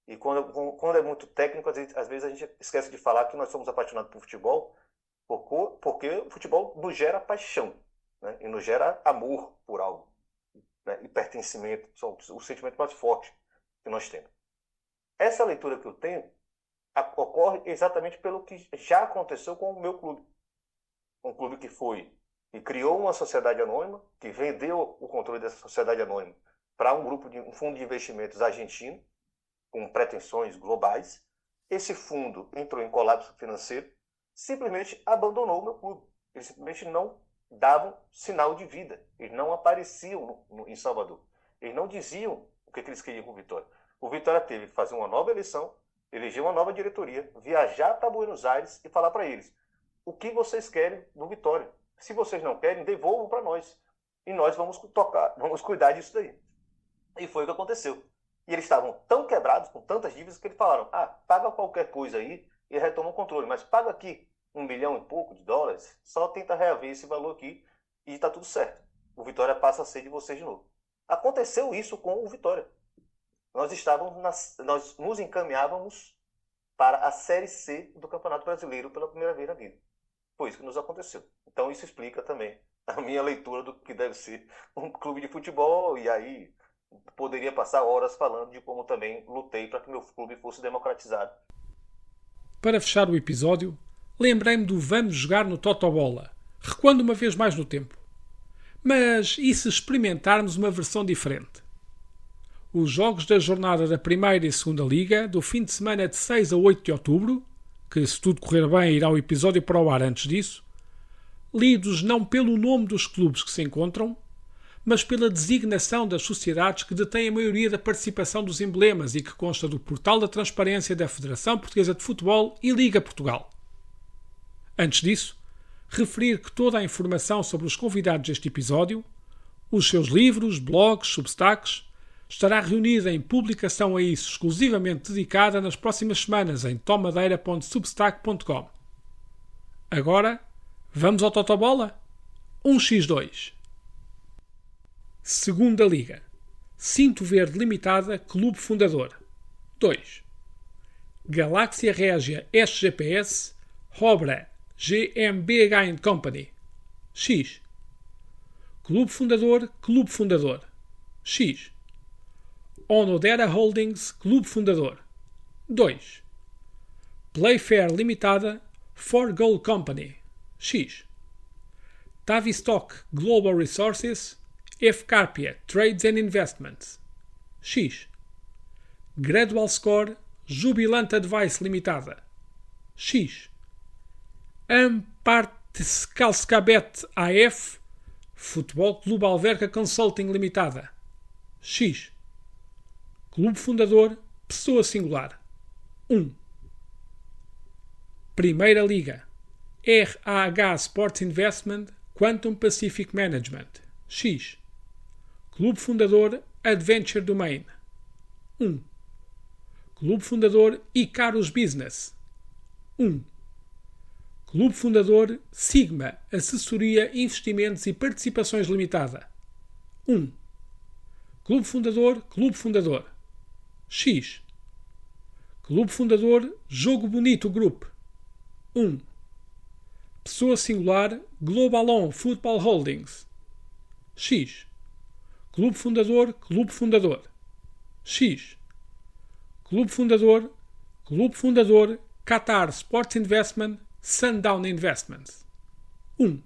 E quando é muito técnico, às vezes a gente esquece de falar que nós somos apaixonados por futebol, porque o futebol nos gera paixão, né? E nos gera amor por algo, né? E pertencimento, são o sentimento mais forte que nós temos. Essa leitura que eu tenho ocorre exatamente pelo que já aconteceu com o meu clube. Um clube que criou uma sociedade anônima, que vendeu o controle dessa sociedade anônima para um fundo de investimentos argentino, com pretensões globais. Esse fundo entrou em colapso financeiro, simplesmente abandonou o meu clube. Eles simplesmente não davam sinal de vida. Eles não apareciam em Salvador. Eles não diziam o que eles queriam com o Vitória. O Vitória teve que fazer uma nova eleição, eleger uma nova diretoria, viajar para Buenos Aires e falar para eles o que vocês querem do Vitória. Se vocês não querem, devolvam para nós. E nós vamos cuidar disso daí. E foi o que aconteceu. E eles estavam tão quebrados, com tantas dívidas, que eles falaram, paga qualquer coisa aí e retoma o controle. Mas paga aqui $1 milhão e pouco de dólares, só tenta reaver esse valor aqui e está tudo certo. O Vitória passa a ser de vocês de novo. Aconteceu isso com o Vitória. Nós nos encaminhávamos para a Série C do Campeonato Brasileiro pela primeira vez na vida. Foi isso que nos aconteceu. Então isso explica também a minha leitura do que deve ser um clube de futebol, e aí poderia passar horas falando de como também lutei para que meu clube fosse democratizado. Para fechar o episódio, lembrei-me do Vamos Jogar no Totobola, recuando uma vez mais no tempo. Mas e se experimentarmos uma versão diferente? Os jogos da jornada da Primeira e Segunda Liga, do fim de semana de 6 a 8 de outubro, que se tudo correr bem irá o episódio para o ar antes disso, lidos não pelo nome dos clubes que se encontram, mas pela designação das sociedades que detêm a maioria da participação dos emblemas e que consta do Portal da Transparência da Federação Portuguesa de Futebol e Liga Portugal. Antes disso, referir que toda a informação sobre os convidados deste episódio, os seus livros, blogs, substacks, estará reunida em publicação a isso exclusivamente dedicada nas próximas semanas em tomadeira.substack.com. Agora, vamos ao Totobola? 1x2. Segunda Liga. Cinto Verde Limitada, Clube Fundador. 2. Galáxia Régia SGPS, Robra GmbH Company. X. Clube Fundador. X. Onodera Holdings, Clube Fundador. 2. Playfair Limitada, For Gold Company. X. Tavistock Global Resources, F. Carpia Trades and Investments. X. Gradual Score Jubilant Advice Limitada. X. Ampartskalskabet AF Futebol Clube Alverca Consulting Limitada. X. Clube Fundador Pessoa Singular. 1. Primeira Liga RAH Sports Investment Quantum Pacific Management. X. Clube Fundador Adventure Domain. 1. Clube Fundador Icarus Business. 1. Clube Fundador Sigma Assessoria, Investimentos e Participações Limitada. 1. Clube Fundador. X. Clube Fundador Jogo Bonito Group. 1. Pessoa Singular Globalon Football Holdings. X. Clube Fundador. X. Clube Fundador Qatar Sports Investment Sundown Investments. 1.